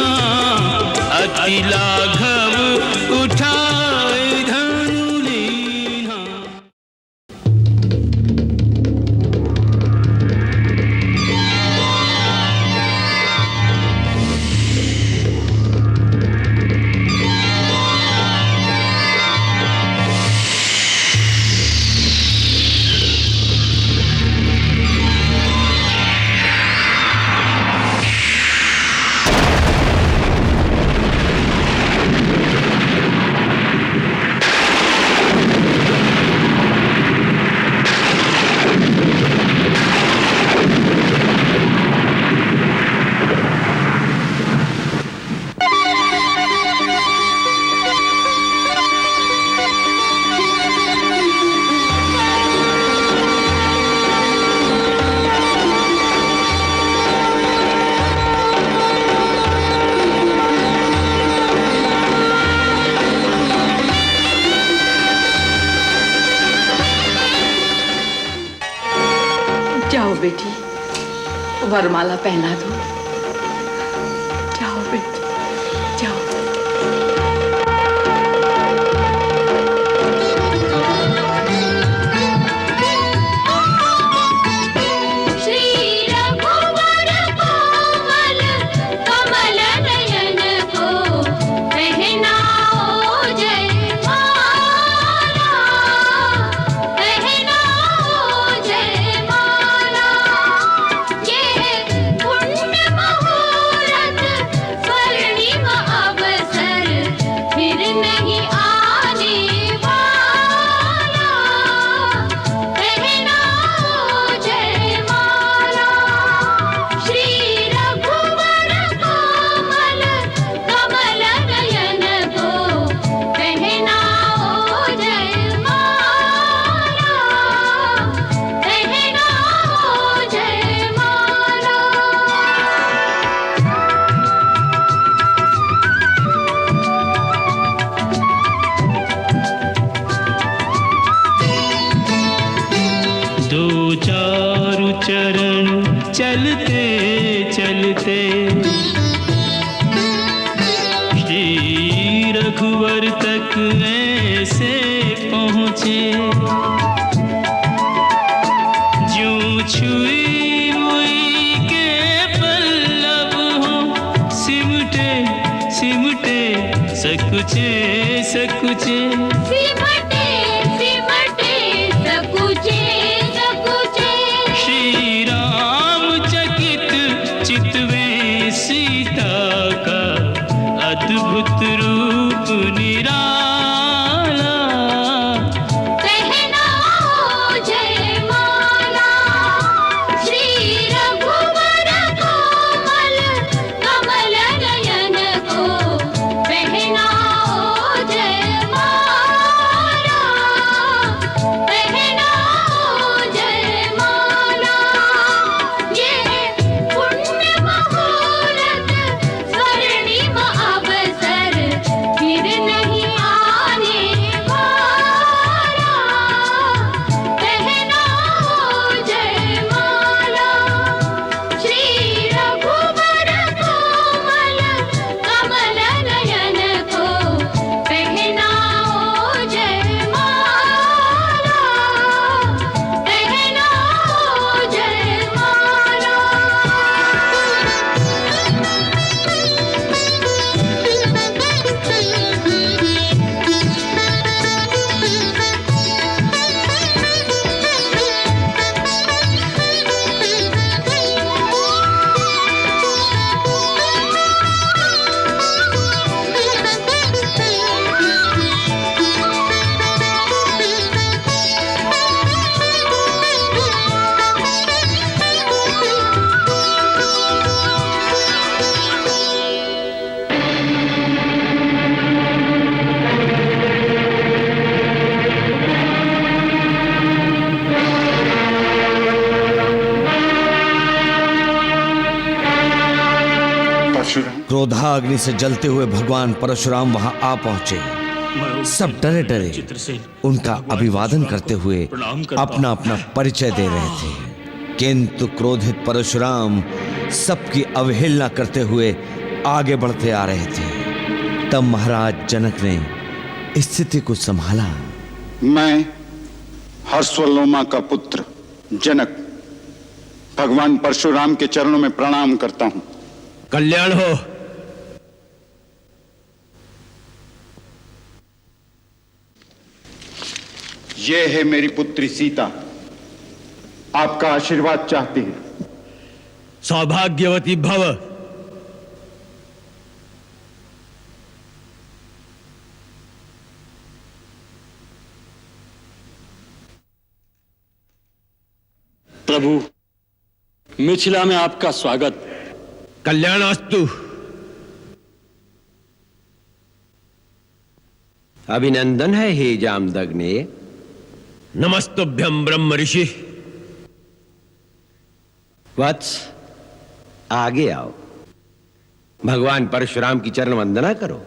अति लाघव उठाए धनु लीना। जाओ बेटी, वरमाला पहना दो। जाओ बेटी, जाओ। श्री रघुवर कोमल कमल नयन को पहनाओ जयमाला, पहनाओ जयमाला। ये पुण्य मुहूर्त स्वर्णिम अवसर फिर नहीं आने वाला, पहनाओ जयमाला। श्री रघुवर कोमल कमल नयन को पहनाओ जयमाला, पहनाओ जयमाला। दो चारु चरण चलते चलते, श्री रघुवर तक ऐसे पहुँचे। ज्यों छुई मुई के पल्लव हो, सिमटे सिमटे सकुचे सकुचे। सिमटे सिमटे सकुचे सकुचे। श्री राम चकित चितवे सीता का, अद्भुत रूप निराला। पहनाओ जयमाला। श्री रघुवर कोमल कमल नयन को पहनाओ जयमाला, क्रोधाग्नि से जलते हुए भगवान परशुराम वहां आ पहुंचे। सब डरे डरे उनका अभिवादन करते हुए अपना अपना परिचय दे रहे थे, किंतु क्रोधित परशुराम सबकी अवहेलना करते हुए आगे बढ़ते आ रहे थे। तब महाराज जनक ने स्थिति को संभाला। मैं हर्षवलोमा का पुत्र जनक भगवान परशुराम के चरणों में प्रणाम करता हूं। कल्याण हो। ये है मेरी पुत्री सीता, आपका आशीर्वाद चाहती है। सौभाग्यवती भव। प्रभु, मिथिला में आपका स्वागत। कल्याणास्तु। अभिनंदन है हे जामदग्ने। नमस्तुभ्यं ब्रह्म ऋषि। वत्स, आगे आओ, भगवान परशुराम की चरण वंदना करो।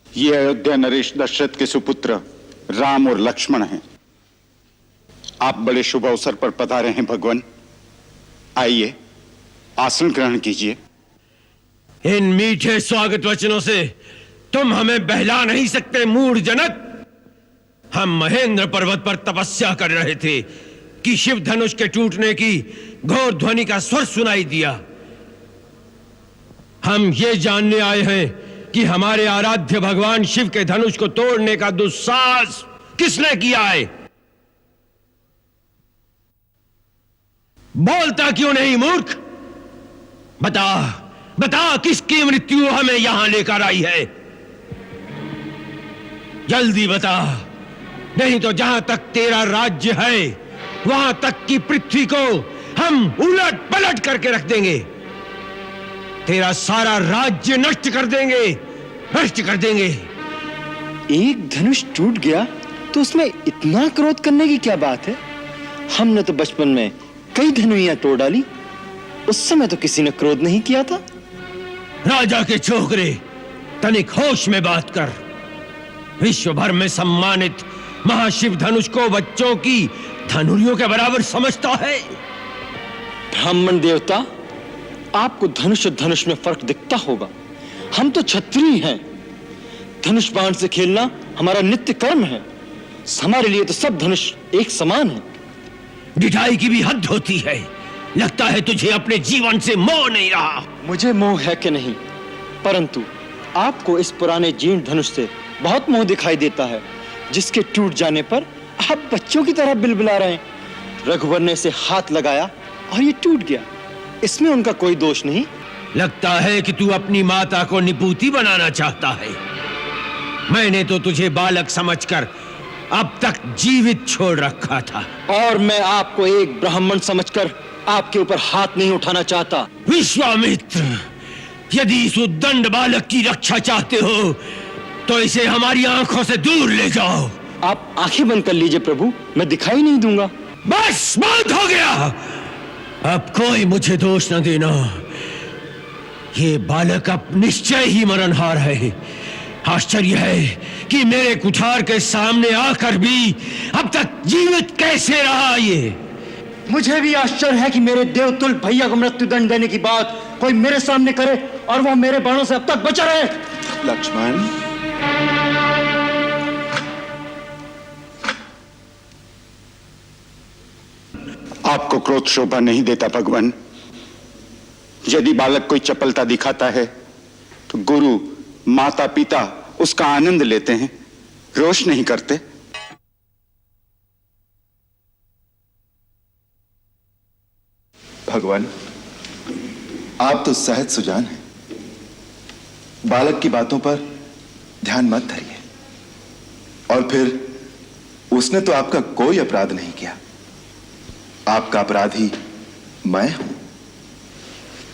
ये अयोध्या नरेश दशरथ के सुपुत्र राम और लक्ष्मण हैं। आप बड़े शुभ अवसर पर पधारे हैं भगवान। आइए, आसन ग्रहण कीजिए। इन मीठे स्वागत वचनों से तुम हमें बहला नहीं सकते मूढ़ जनक। हम महेंद्र पर्वत पर तपस्या कर रहे थे कि शिव धनुष के टूटने की घोर ध्वनि का स्वर सुनाई दिया। हम ये जानने आए हैं कि हमारे आराध्य भगवान शिव के धनुष को तोड़ने का दुस्साहस किसने किया है। बोलता क्यों नहीं मूर्ख? बता बता, किसकी मृत्यु हमें यहां लेकर आई है? जल्दी बता, नहीं तो जहां तक तेरा राज्य है वहां तक की पृथ्वी को हम उलट पलट करके रख देंगे। तेरा सारा राज्य नष्ट कर देंगे, नष्ट कर देंगे। एक धनुष टूट गया तो उसमें इतना क्रोध करने की क्या बात है? हमने तो बचपन में कई धनुइयां तोड़ डाली, उस समय तो किसी ने क्रोध नहीं किया था। राजा के छोकरे, तनिक होश में बात कर। विश्व भर में सम्मानित महाशिव धनुष को बच्चों की धनुरियों के बराबर समझता है। ब्राह्मण देवता, आपको धनुष और धनुष में फर्क दिखता होगा। हम तो क्षत्रिय हैं। धनुष बाण से खेलना हमारा नित्य कर्म है। हमारे लिए तो सब धनुष एक समान है। ढिठाई की भी हद होती है। लगता है तुझे अपने जीवन से मोह नहीं रहा। मुझे मोह है कि नहीं, परंतु आपको इस पुराने जीर्ण धनुष से बहुत मोह दिखाई देता है, जिसके टूट जाने पर आप बच्चों की तरह बिलबिला रहे हैं। रघुवर ने इसे हाथ लगाया और ये टूट गया, इसमें उनका कोई दोष नहीं। लगता है कि तू अपनी माता को निपूती बनाना चाहता है। मैंने तो तुझे बालक समझकर अब तक जीवित छोड़ रखा था, और मैं आपको एक ब्राह्मण समझकर आपके ऊपर हाथ नहीं उठाना चाहता। विश्वामित्र, यदि इस उद्दंड बालक की रक्षा चाहते हो तो इसे हमारी आंखों से दूर ले जाओ। आप आंखें बंद कर लीजिए प्रभु, मैं दिखाई नहीं दूंगा। बस बहुत हो गया, अब कोई मुझे दोष न देना। ये बालक अब निश्चय ही मरणहार है। आश्चर्य है कि मेरे कुठार के सामने आकर भी अब तक जीवित कैसे रहा। ये मुझे भी आश्चर्य है कि मेरे देवतुल भैया को मृत्युदंड देने की बात कोई मेरे सामने करे और वह मेरे बाणों से अब तक बचा रहे। लक्ष्मण, आपको क्रोध शोभा नहीं देता भगवान। यदि बालक कोई चपलता दिखाता है तो गुरु माता पिता उसका आनंद लेते हैं, रोष नहीं करते। भगवान, आप तो सहज सुजान हैं। बालक की बातों पर ध्यान मत धरिए। और फिर उसने तो आपका कोई अपराध नहीं किया। आपका अपराधी मैं हूं।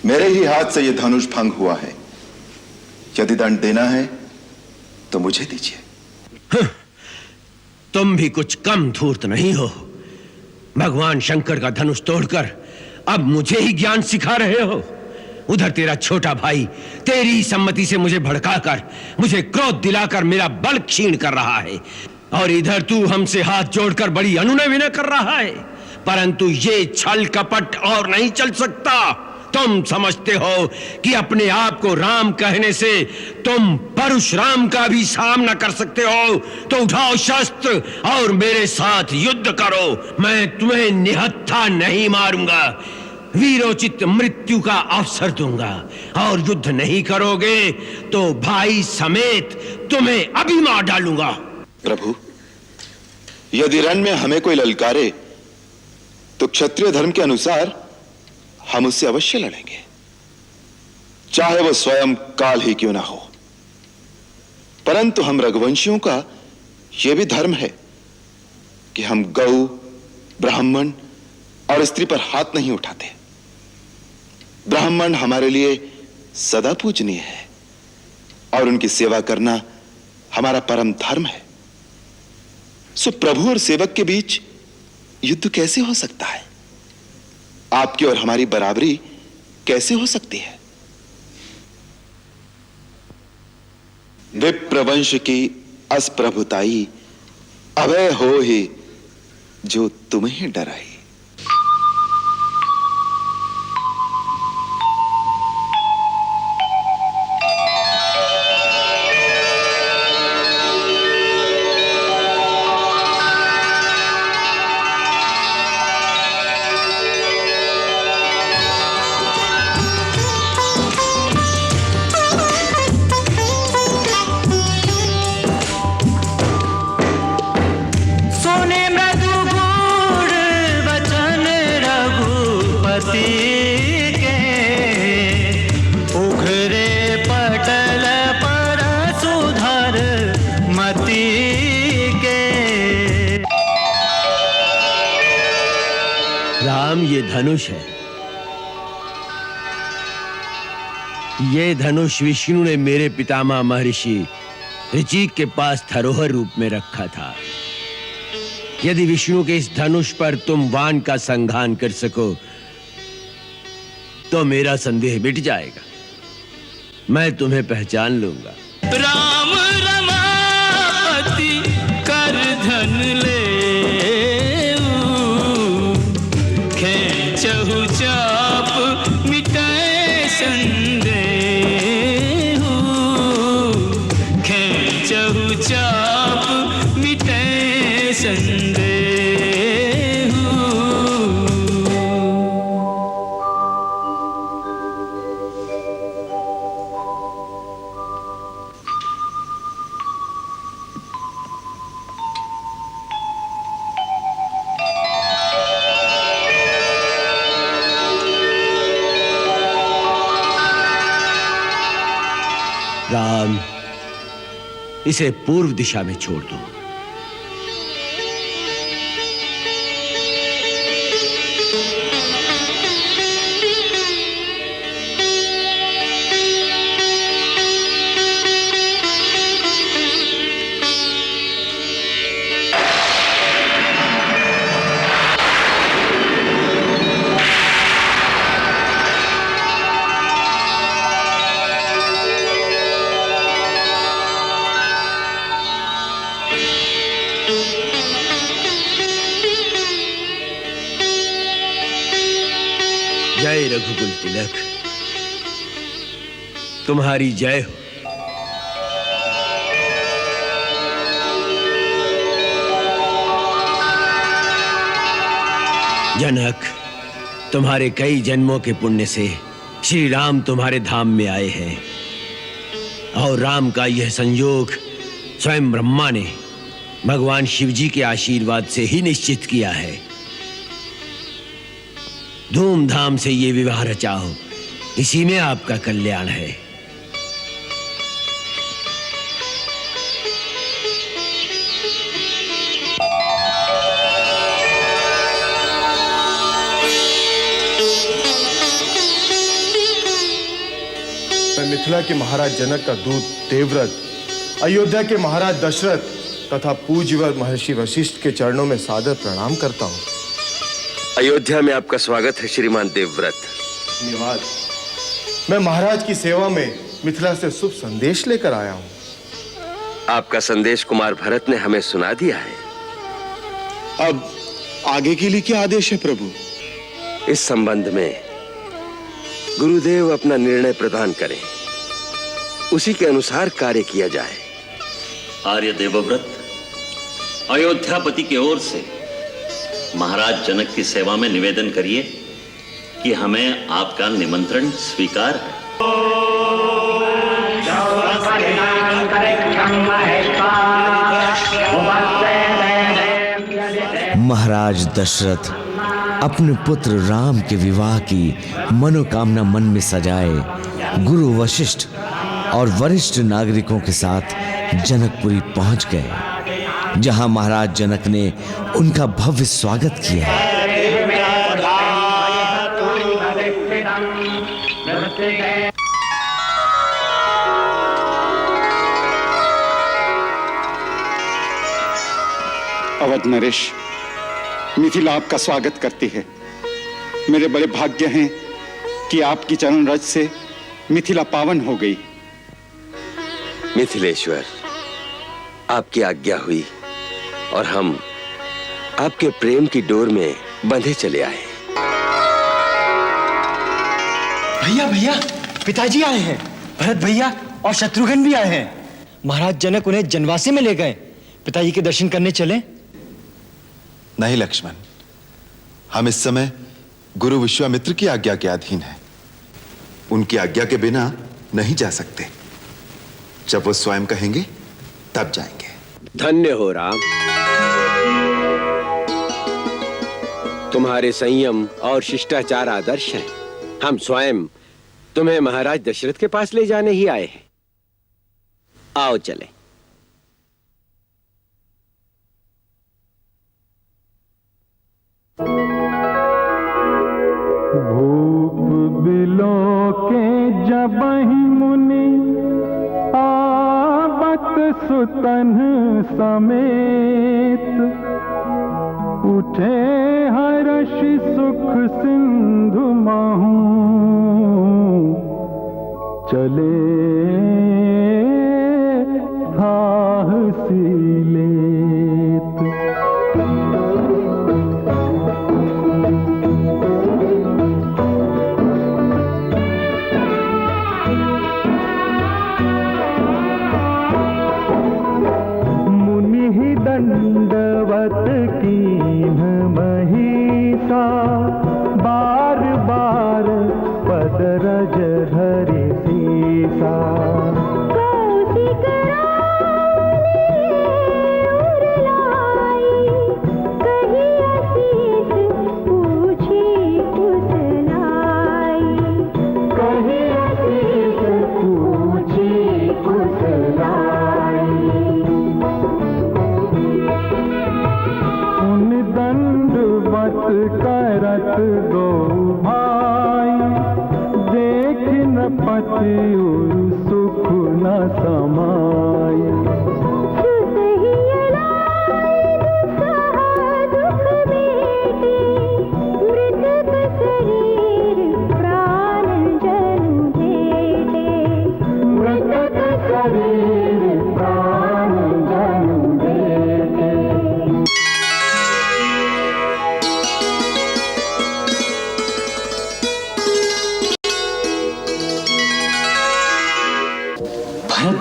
मेरे ही हाथ से यह धनुष भंग हुआ है। यदि दंड देना है तो मुझे दीजिए। तुम भी कुछ कम धूर्त नहीं हो। भगवान शंकर का धनुष तोड़कर अब मुझे ही ज्ञान सिखा रहे हो। उधर तेरा छोटा भाई तेरी सम्मति से मुझे भड़काकर, मुझे क्रोध दिलाकर मेरा बल क्षीण कर रहा है, और इधर तू हमसे हाथ जोड़कर बड़ी अनुनय विनय कर रहा है। परंतु ये छल कपट और नहीं चल सकता। तुम समझते हो कि अपने आप को राम कहने से तुम परशुराम का भी सामना कर सकते हो, तो उठाओ शस्त्र और मेरे साथ युद्ध करो। मैं तुम्हें निहत्था नहीं मारूंगा, वीरोचित मृत्यु का अवसर दूंगा। और युद्ध नहीं करोगे तो भाई समेत तुम्हें अभी मार डालूंगा। प्रभु, यदि रण में हमें कोई ललकारे तो क्षत्रिय धर्म के अनुसार हम उससे अवश्य लड़ेंगे, चाहे वो स्वयं काल ही क्यों ना हो। परंतु हम रघुवंशियों का यह भी धर्म है कि हम गौ, ब्राह्मण और स्त्री पर हाथ नहीं उठाते। ब्राह्मण हमारे लिए सदा पूजनीय है और उनकी सेवा करना हमारा परम धर्म है। सो प्रभु और सेवक के बीच युद्ध कैसे हो सकता है? आपकी और हमारी बराबरी कैसे हो सकती है? विप्रवंश की असप्रभुताई अभय हो ही जो तुम्हें डराई। ये धनुष है। ये धनुष विष्णु ने मेरे पितामह महर्षि ऋचिक के पास धरोहर रूप में रखा था। यदि विष्णु के इस धनुष पर तुम वान का संघान कर सको तो मेरा संदेह मिट जाएगा। मैं तुम्हें पहचान लूंगा। राम रमापति कर धन ले खेचहु चाप मिटाए संदेह खेचहु चाप मिटाए संदेह। राम, इसे पूर्व दिशा में छोड़ दो। जय रघुकुल तिलक, तुम्हारी जय हो। जनक, तुम्हारे कई जन्मों के पुण्य से श्री राम तुम्हारे धाम में आए हैं, और राम का यह संयोग स्वयं ब्रह्मा ने भगवान शिवजी के आशीर्वाद से ही निश्चित किया है। धूमधाम से ये विवाह रचाओ, इसी में आपका कल्याण है। मिथिला के महाराज जनक का दूत देवव्रत अयोध्या के महाराज दशरथ तथा पूज्यवर महर्षि वशिष्ठ के चरणों में सादर प्रणाम करता हूँ। अयोध्या में आपका स्वागत है श्रीमान देवव्रत। धन्यवाद। मैं महाराज की सेवा में मिथिला से शुभ संदेश लेकर आया हूँ। आपका संदेश कुमार भरत ने हमें सुना दिया है। अब आगे के लिए क्या आदेश है प्रभु? इस संबंध में गुरुदेव अपना निर्णय प्रदान करें, उसी के अनुसार कार्य किया जाए। आर्य देवव्रत, अयोध्यापति की ओर से महाराज जनक की सेवा में निवेदन करिए कि हमें आपका निमंत्रण स्वीकार है। महाराज दशरथ अपने पुत्र राम के विवाह की मनोकामना मन में सजाए गुरु वशिष्ठ और वरिष्ठ नागरिकों के साथ जनकपुरी पहुंच गए, जहां महाराज जनक ने उनका भव्य स्वागत किया। अवध नरेश, मिथिला आपका स्वागत करती है। मेरे बड़े भाग्य हैं कि आपकी चरण रज से मिथिला पावन हो गई। मिथिलेश्वर, आपकी आज्ञा हुई और हम आपके प्रेम की डोर में बंधे चले आए। भैया भैया, पिताजी आए हैं। भरत भैया और शत्रुघ्न भी आए हैं। महाराज जनक उन्हें जनवासी में ले गए। पिताजी के दर्शन करने चले? नहीं लक्ष्मण, हम इस समय गुरु विश्वामित्र की आज्ञा के अधीन हैं। उनकी आज्ञा के बिना नहीं जा सकते। जब वो स्वयं कहेंगे तब जाएंगे। धन्य हो राम, तुम्हारे संयम और शिष्टाचार आदर्श हैं। हम स्वयं तुम्हें महाराज दशरथ के पास ले जाने ही आए हैं। आओ चले। भूप बिलो के जबहि मुनि आवत सुतन समेत, उठे हर्ष सुख सिंधु महु, चले साहसी लेत। दंडवत कीन्ह महिषा, बार बार पद रज धरि सीसा। करत दो भाई, देख न पति सुख न समाय।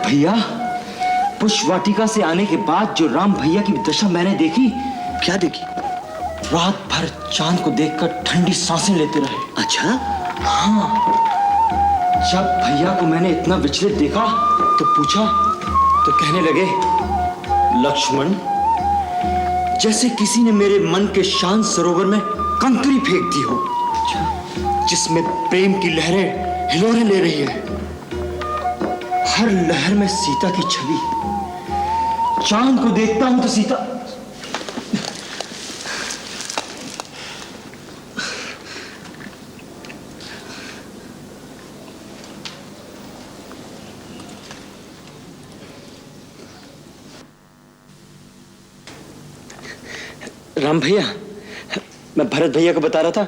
भैया, पुष्प वाटिका से आने के बाद जो राम भैया की दशा मैंने देखी। क्या देखी? रात भर चांद को देखकर ठंडी सांसें लेते रहे। अच्छा? हाँ। जब भैया को मैंने इतना विचलित देखा तो पूछा तो कहने लगे, लक्ष्मण, जैसे किसी ने मेरे मन के शांत सरोवर में कंकरी फेंक दी हो, जिसमें प्रेम की लहरें हिलोरें ले रही है। हर लहर में सीता की छवि। चांद को देखता हूं तो सीता राम भैया, मैं भरत भैया को बता रहा था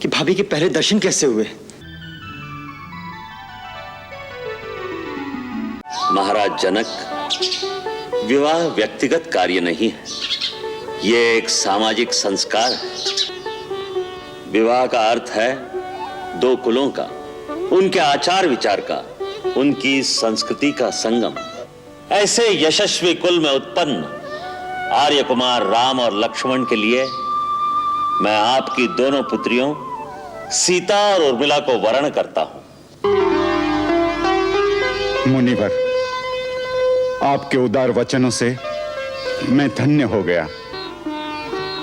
कि भाभी के पहले दर्शन कैसे हुए। महाराज जनक, विवाह व्यक्तिगत कार्य नहीं है, ये एक सामाजिक संस्कार है। विवाह का अर्थ है दो कुलों का, उनके आचार विचार का, उनकी संस्कृति का संगम। ऐसे यशस्वी कुल में उत्पन्न आर्य कुमार राम और लक्ष्मण के लिए मैं आपकी दोनों पुत्रियों सीता और उर्मिला को वरण करता हूं। मुनिवर, आपके उदार वचनों से मैं धन्य हो गया।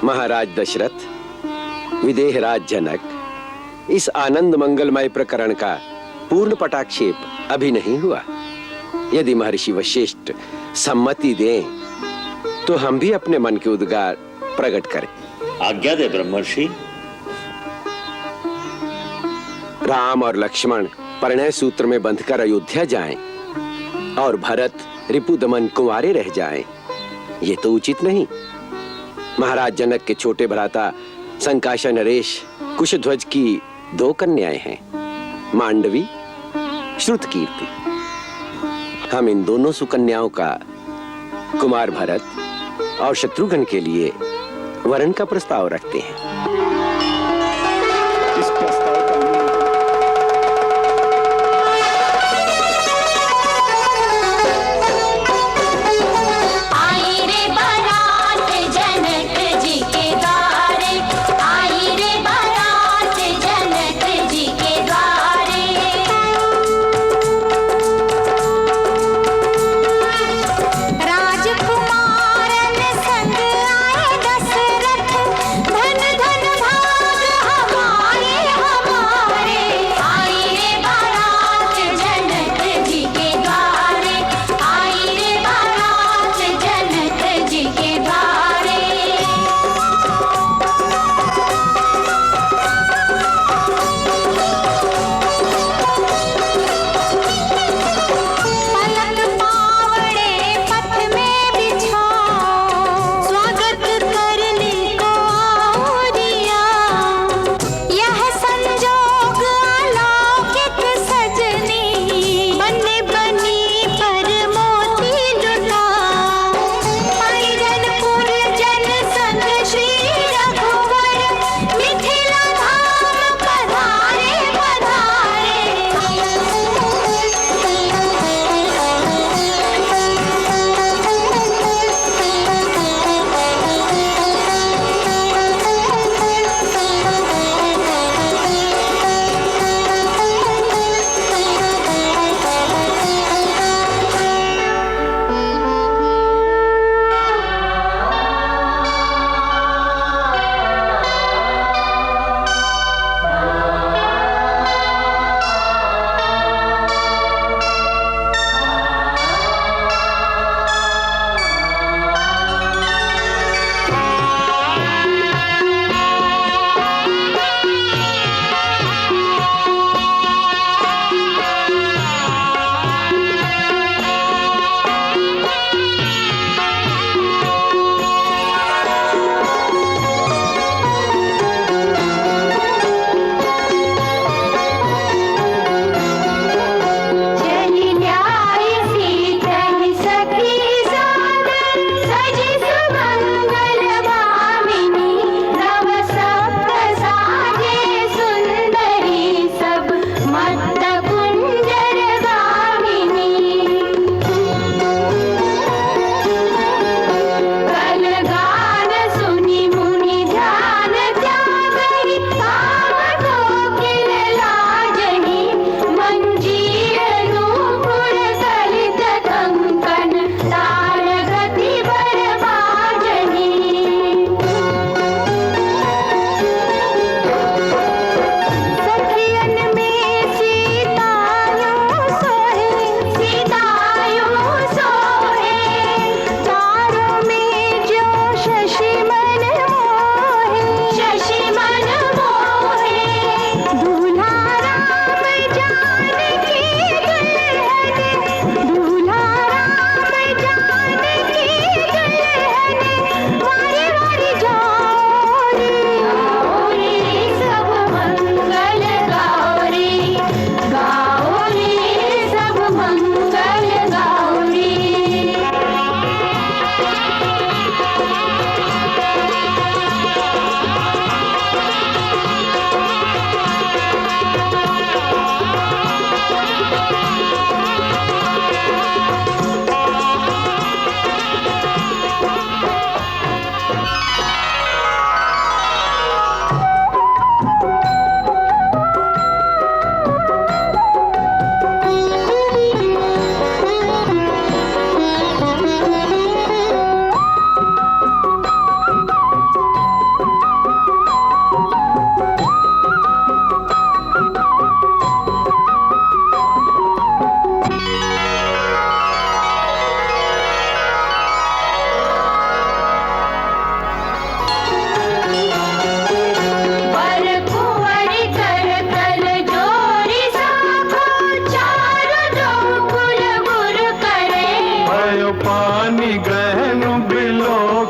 महाराज दशरथ, विदेहराज जनक, इस आनंद मंगलमय प्रकरण का पूर्ण पटाक्षेप अभी नहीं हुआ। यदि महर्षि वशिष्ठ सम्मति दें तो हम भी अपने मन के उद्गार प्रकट करें। आज्ञा दे ब्रह्मर्षि। राम और लक्ष्मण परिणय सूत्र में बंधकर अयोध्या जाएं और भरत रिपुदमन कुंवारे रह जाएं, ये तो उचित नहीं। महाराज जनक के छोटे भ्राता संकाशा नरेश कुशध्वज की दो कन्याएं हैं, मांडवी, श्रुतकीर्ति। हम इन दोनों सुकन्याओं का कुमार भरत और शत्रुघ्न के लिए वरण का प्रस्ताव रखते हैं। इस प्रस्ताव का आई रे बारात जनक जी के द्वारे, आई रे बारात जनक जी के द्वारे। राजकुमारन संग आए दशरथ, धन धन भाग हमारे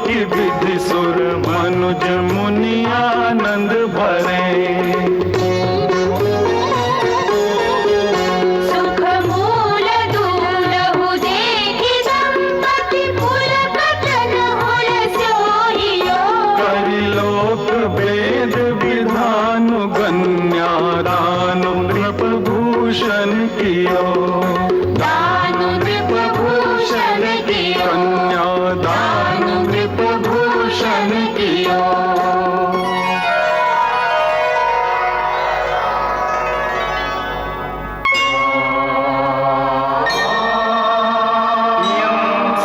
की विधि सुर मनुज मुनि आनंद भरे सुख मूल दूलहु देखि दंपति पुलकतन हुल सोहियो करि लोक वेद विधान गण्यादानु नृप भूषण कियो दानु नृप भूषण कियो कन्यादान नृप भूषण कियो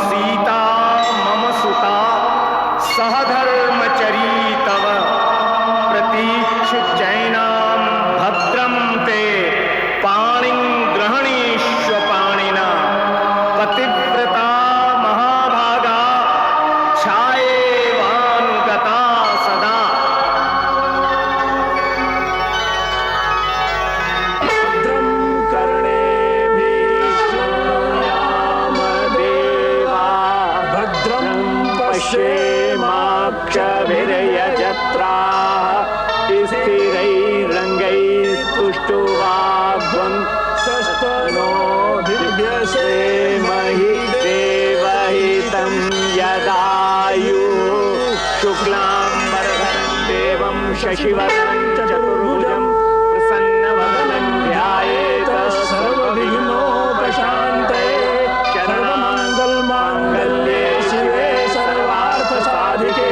सीता मम सुता सहधर्मचरी तव प्रतीक्ष जैनां भद्रं ते पाणिं ग्रहणीष्व पाणिना पतिव्रता महाभागा छायेवानुगता सदा भद्रं कर्णेभिर्यामदेवा भद्रं पश्येमाक्षभिर्यजत्राः स्थिरैरङ्गैस्तुष्टुवाग्वं सस्तनो दिव्यसेमहि देवहितं यदायुः शुक्लाम्बरधरं देवं शशिवर्णं चतुर्भुजं प्रसन्नवदनं ध्यायेत सर्वविघ्नोपशान्तये सर्वमङ्गलमाङ्गल्ये शिवे सर्वार्थसाधिके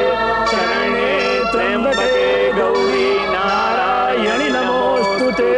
शरणे त्र्यम्बके गौरी नारायणि नमोऽस्तुते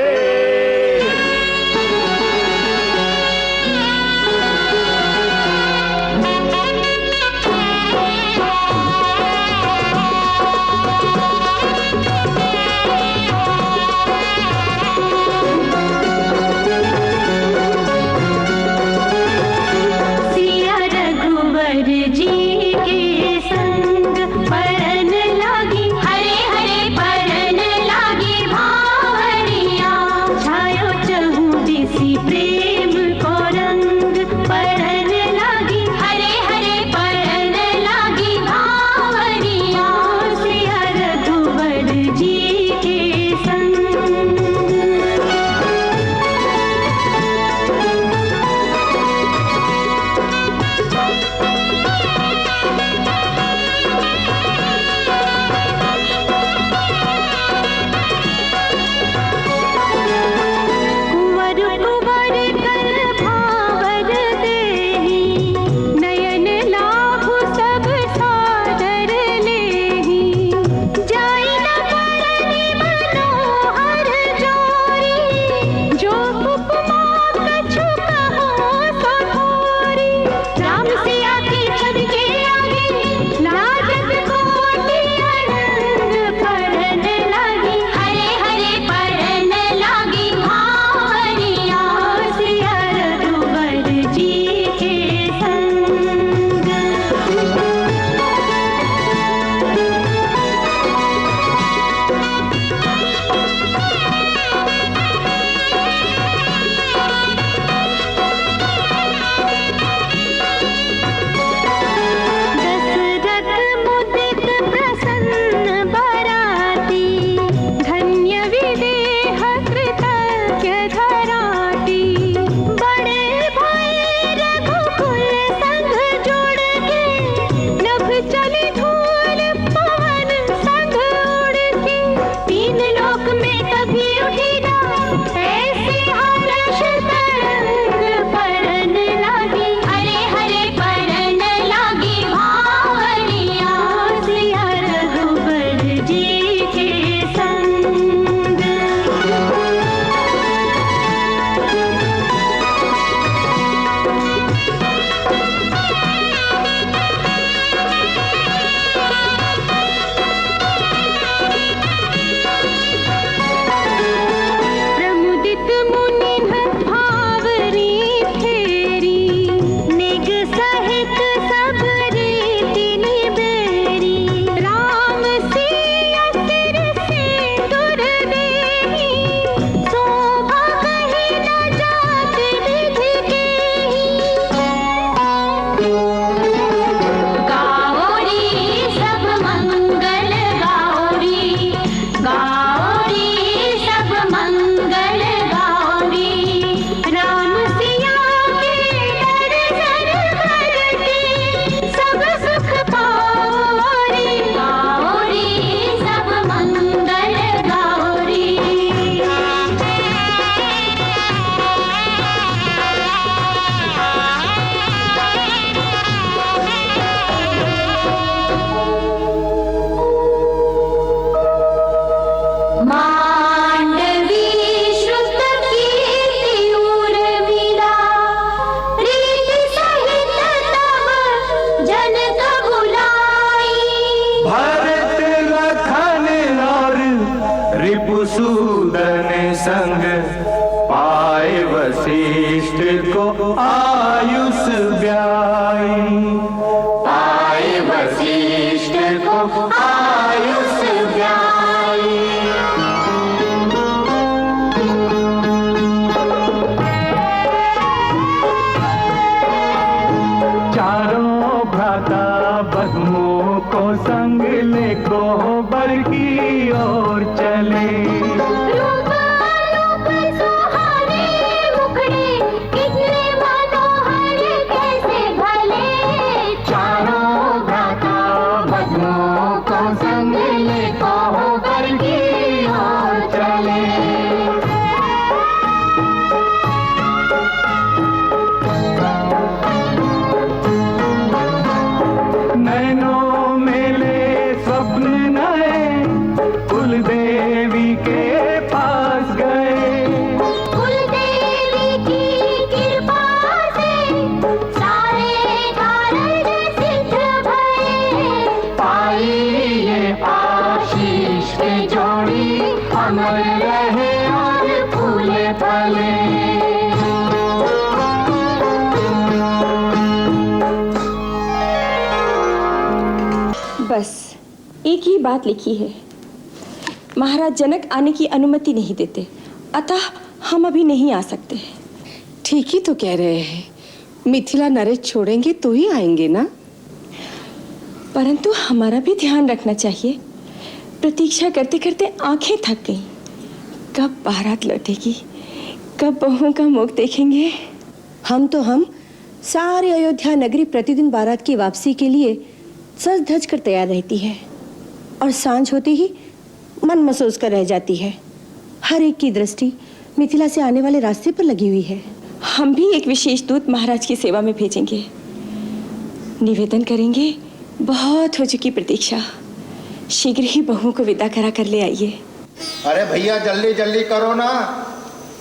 वशिष्ठ को आयुष व्याई। चारों भ्राता बधुओं को संग ले कोहबर की ओर चले। बस एक ही बात लिखी है, महाराज जनक आने की अनुमति नहीं देते, अतः हम अभी नहीं आ सकते। ठीक ही तो कह रहे हैं, मिथिला नरेश छोड़ेंगे तो ही आएंगे ना। परंतु हमारा भी ध्यान रखना चाहिए, प्रतीक्षा करते करते आंखें थक गईं। कब बारात लौटेगी, कब बहुओं का मुख देखेंगे। हम सारे अयोध्या नगरी प्रतिदिन बारात की वापसी के लिए सज धज कर तैयार रहती है और सांझ होते ही मन महसूस कर रह जाती है। हर एक की दृष्टि मिथिला से आने वाले रास्ते पर लगी हुई है। हम भी एक विशेष दूत महाराज की सेवा में भेजेंगे, निवेदन करेंगे, बहुत हो चुकी प्रतीक्षा, शीघ्र ही बहू को विदा करा कर ले आइए। अरे भैया जल्दी जल्दी करो ना,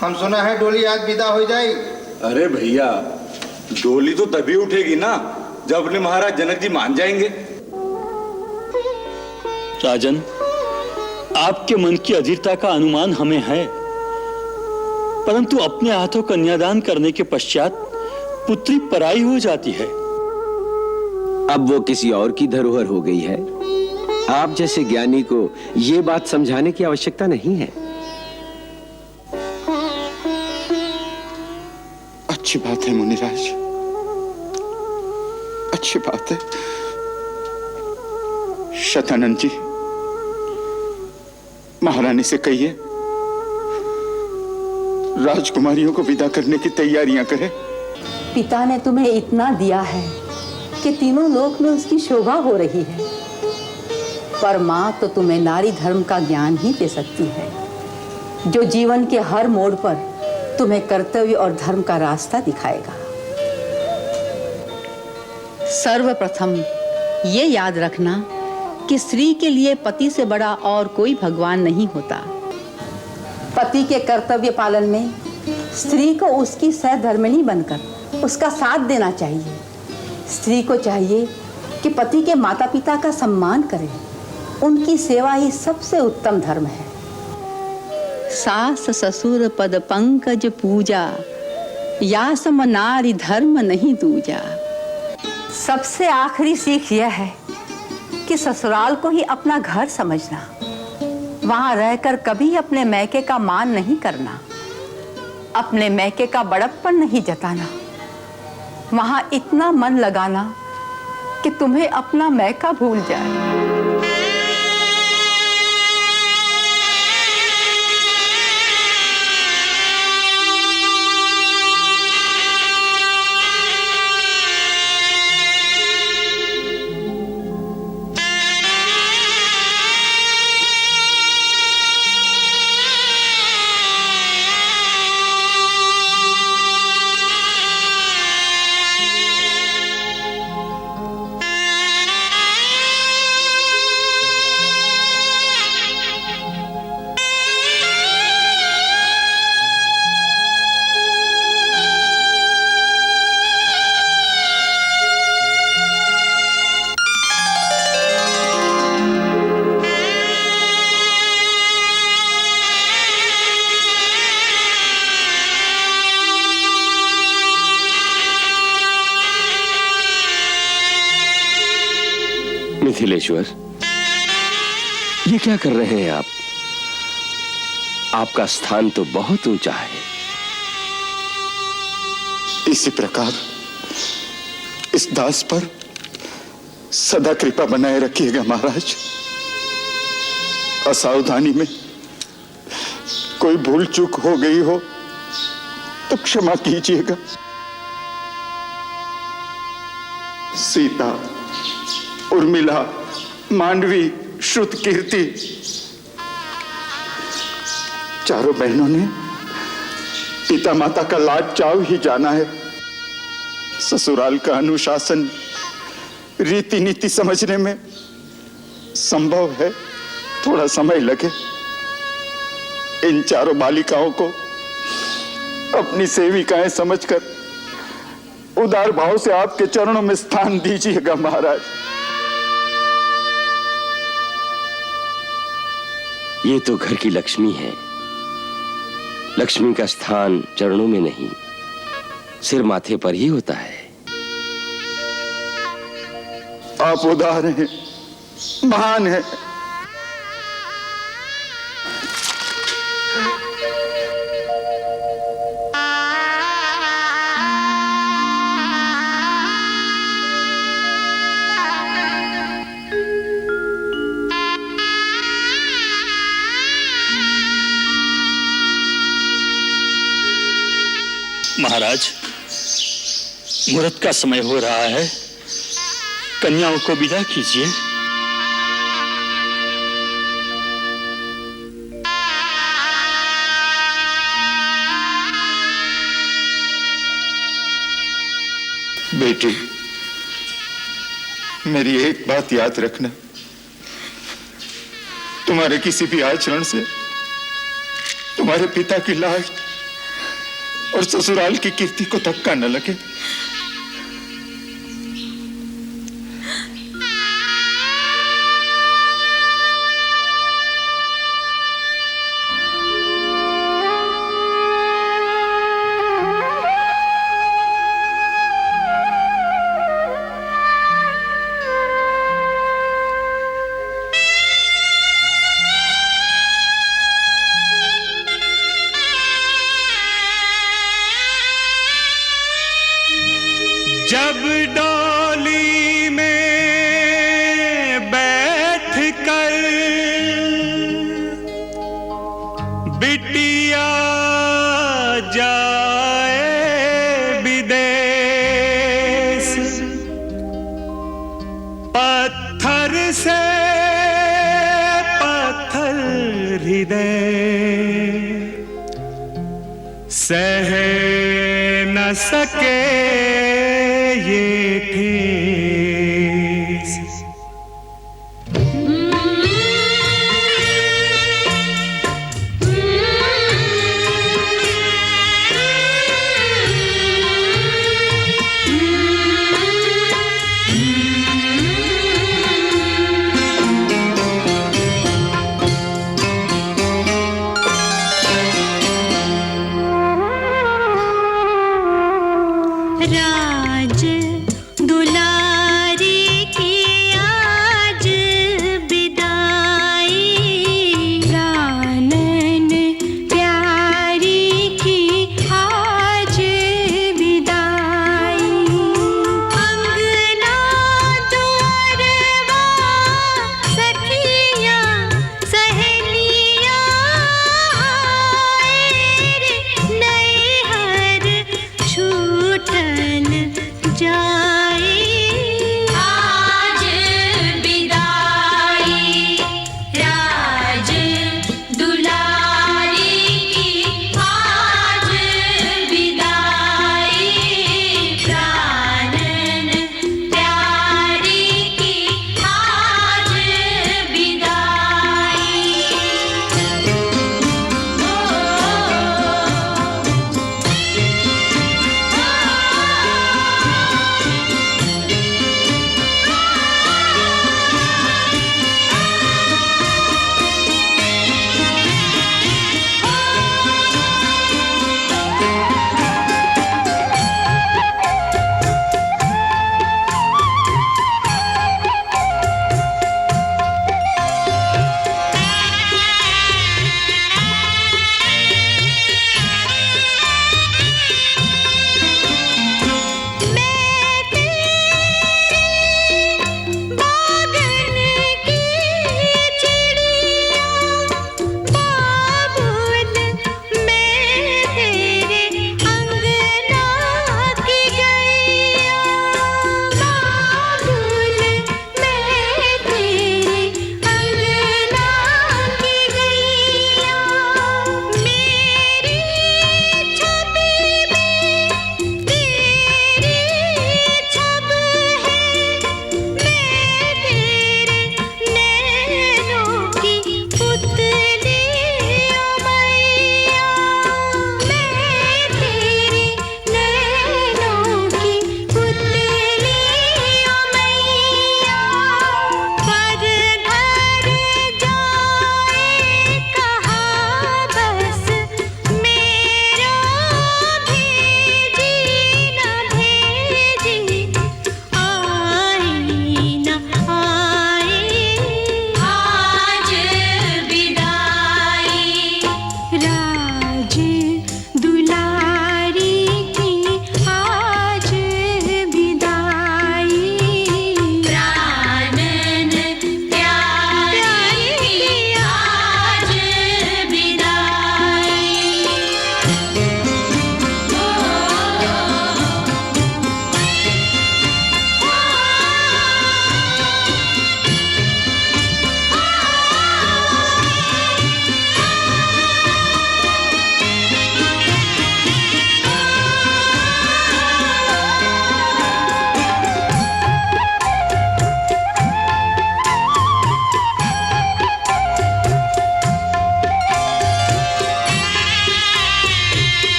हम सुना है डोली आज विदा हो जाए। अरे भैया डोली तो तभी उठेगी ना जब अपने महाराज जनक जी मान जाएंगे। राजन, आपके मन की अधीरता का अनुमान हमें है, परंतु अपने हाथों कन्यादान करने के पश्चात पुत्री पराई हो जाती है। अब वो किसी और की धरोहर हो गई है। आप जैसे ज्ञानी को ये बात समझाने की आवश्यकता नहीं है। अच्छी बात है मुनिराज, अच्छी बात है। शतानंद जी, महारानी से कहिए राजकुमारियों को विदा करने की तैयारियां करें। पिता ने तुम्हें इतना दिया है कि तीनों लोक में उसकी शोभा हो रही है, पर माँ तो तुम्हें नारी धर्म का ज्ञान ही दे सकती है, जो जीवन के हर मोड़ पर तुम्हें कर्तव्य और धर्म का रास्ता दिखाएगा। सर्वप्रथम ये याद रखना कि स्त्री के लिए पति से बड़ा और कोई भगवान नहीं होता। पति के कर्तव्य पालन में स्त्री को उसकी सहधर्मिणी बनकर उसका साथ देना चाहिए। स्त्री को चाहिए कि पति के माता पिता का सम्मान करे, उनकी सेवा ही सबसे उत्तम धर्म है। सास ससुर पद पंकज पूजा, या सम नारी धर्म नहीं दूजा। सबसे आखिरी सीख यह है कि ससुराल को ही अपना घर समझना, वहां रहकर कभी अपने मैके का मान नहीं करना, अपने मैके का बड़प्पन नहीं जताना, वहां इतना मन लगाना कि तुम्हें अपना मैका भूल जाए। मिथिलेश्वर, ये क्या कर रहे हैं आप? आपका स्थान तो बहुत ऊंचा है। इसी प्रकार इस दास पर सदा कृपा बनाए रखिएगा महाराज। असावधानी में कोई भूल चूक हो गई हो तो क्षमा कीजिएगा। सीता, उर्मिला, मांडवी, श्रुतकीर्ति, चारों बहनों ने पिता माता का लाड चाव ही जाना है। ससुराल का अनुशासन, रीति नीति समझने में संभव है थोड़ा समय लगे। इन चारों बालिकाओं को अपनी सेविकाएं समझकर उदार भाव से आपके चरणों में स्थान दीजिएगा महाराज। ये तो घर की लक्ष्मी है। लक्ष्मी का स्थान चरणों में नहीं, सिर माथे पर ही होता है। आप उदार हैं, महान हैं। महाराज, मुहूर्त का समय हो रहा है, कन्याओं को विदा कीजिए। बेटी, मेरी एक बात याद रखना, तुम्हारे किसी भी आचरण से तुम्हारे पिता की लाज और ससुराल की कीर्ति को धक्का न लगे। जब डोली में बैठ कर बिटिया जाए विदेश, पत्थर से पत्थर हृदय सह न सके ये ठेस। राज दुल्हन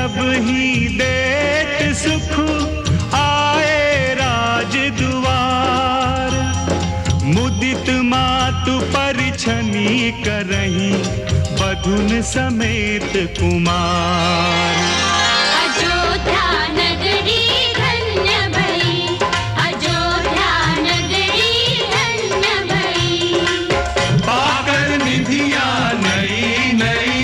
सब ही देत सुख आए राज दुआर। मुदित मातु परिछनी करही बधुन समेत कुमार। अयोध्या नगरी धन्य भई, अयोध्या नगरी धन्य भई। पाकर निधिया नई नई,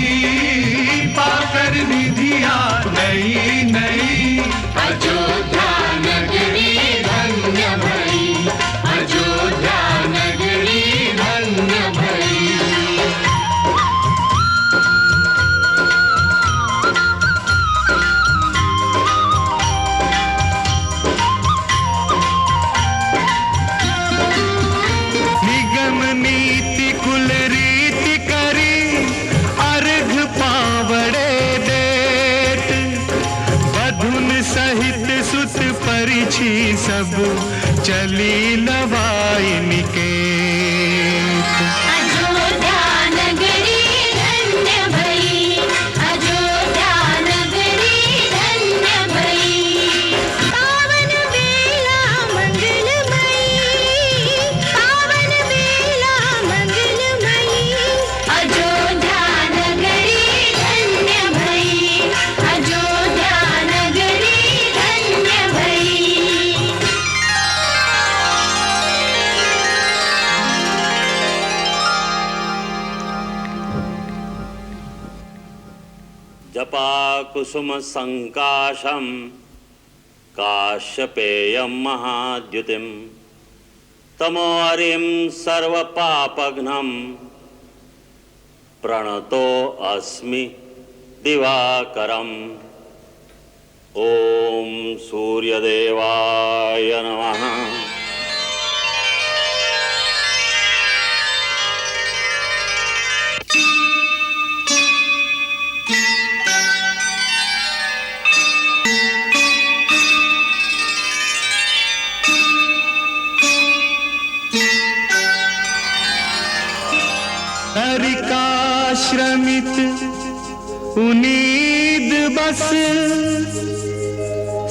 पाकर निधिया नई नई। अयोध्या नगरी धन्य भई, अयोध्या नगरी धन्य भई। निगम नीति कुल रीति करी अर्घ पावड़े देत। बधुन सहित सुत परिछी सब चली लवाई निकेत। अयोध्या नगरी धन्य भई, अयोध्या नगरी धन्य भई। पावन बेला मंगलमयी, पावन बेला मंगलमयी। अयोध्या नगरी धन्य भई, अयोध्या नगरी धन्य भई। जपा कुसुम संकाशम काश्यपेयं महाद्युतिम तमोहरिं सर्व पापघ्नं प्रणतो अस्मि दिवाकरम्। ओम सूर्यदेवाय नमः। हरिकाश्रमित उनीद बस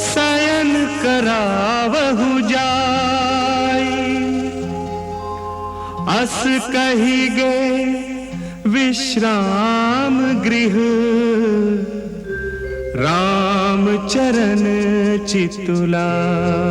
शयन करावहु जाई। अस कही गे विश्राम गृह राम चरण चितुलाई।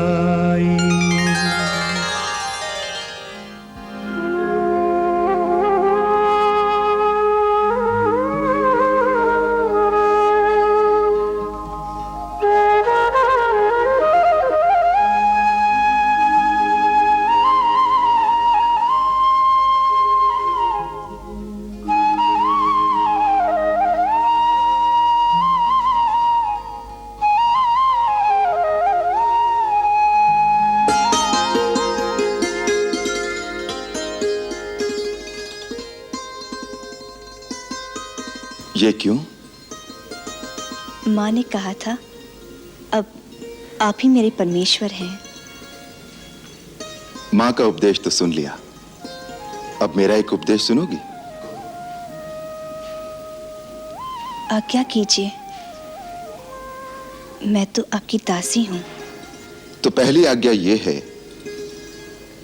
ये क्यों? माँ ने कहा था अब आप ही मेरे परमेश्वर हैं। माँ का उपदेश तो सुन लिया, अब मेरा एक उपदेश सुनोगी? आज्ञा कीजिए, मैं तो आपकी दासी हूँ। तो पहली आज्ञा ये है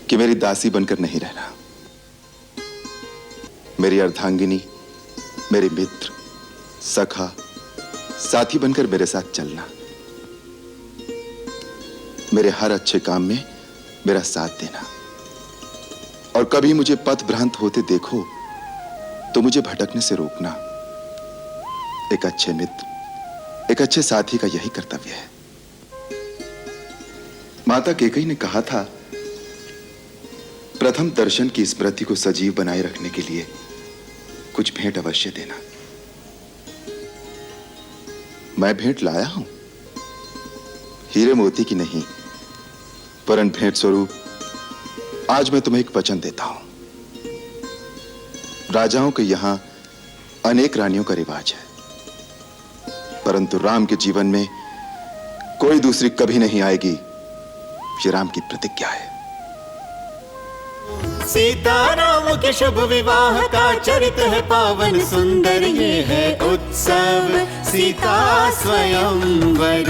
कि मेरी दासी बनकर नहीं रहना। मेरी अर्धांगिनी, मेरे मित्र, सखा, साथी बनकर मेरे साथ चलना। मेरे हर अच्छे काम में मेरा साथ देना। और कभी मुझे पथ भ्रांत होते देखो तो मुझे भटकने से रोकना। एक अच्छे मित्र, एक अच्छे साथी का यही कर्तव्य है। माता कैकेयी ने कहा था, प्रथम दर्शन की स्मृति को सजीव बनाए रखने के लिए कुछ भेंट अवश्य देना। मैं भेंट लाया हूं, हीरे मोती की नहीं, परंतु भेंट स्वरूप आज मैं तुम्हें एक वचन देता हूं। राजाओं के यहां अनेक रानियों का रिवाज है, परंतु राम के जीवन में कोई दूसरी कभी नहीं आएगी। ये राम की प्रतिज्ञा है। सीताराम के शुभ विवाह का चरित है पावन सुंदर, ये है उत्सव सीता स्वयंवर,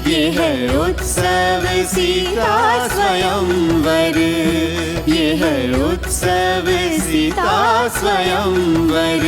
ये है उत्सव सीता स्वयंवर, ये है उत्सव सीता स्वयंवर।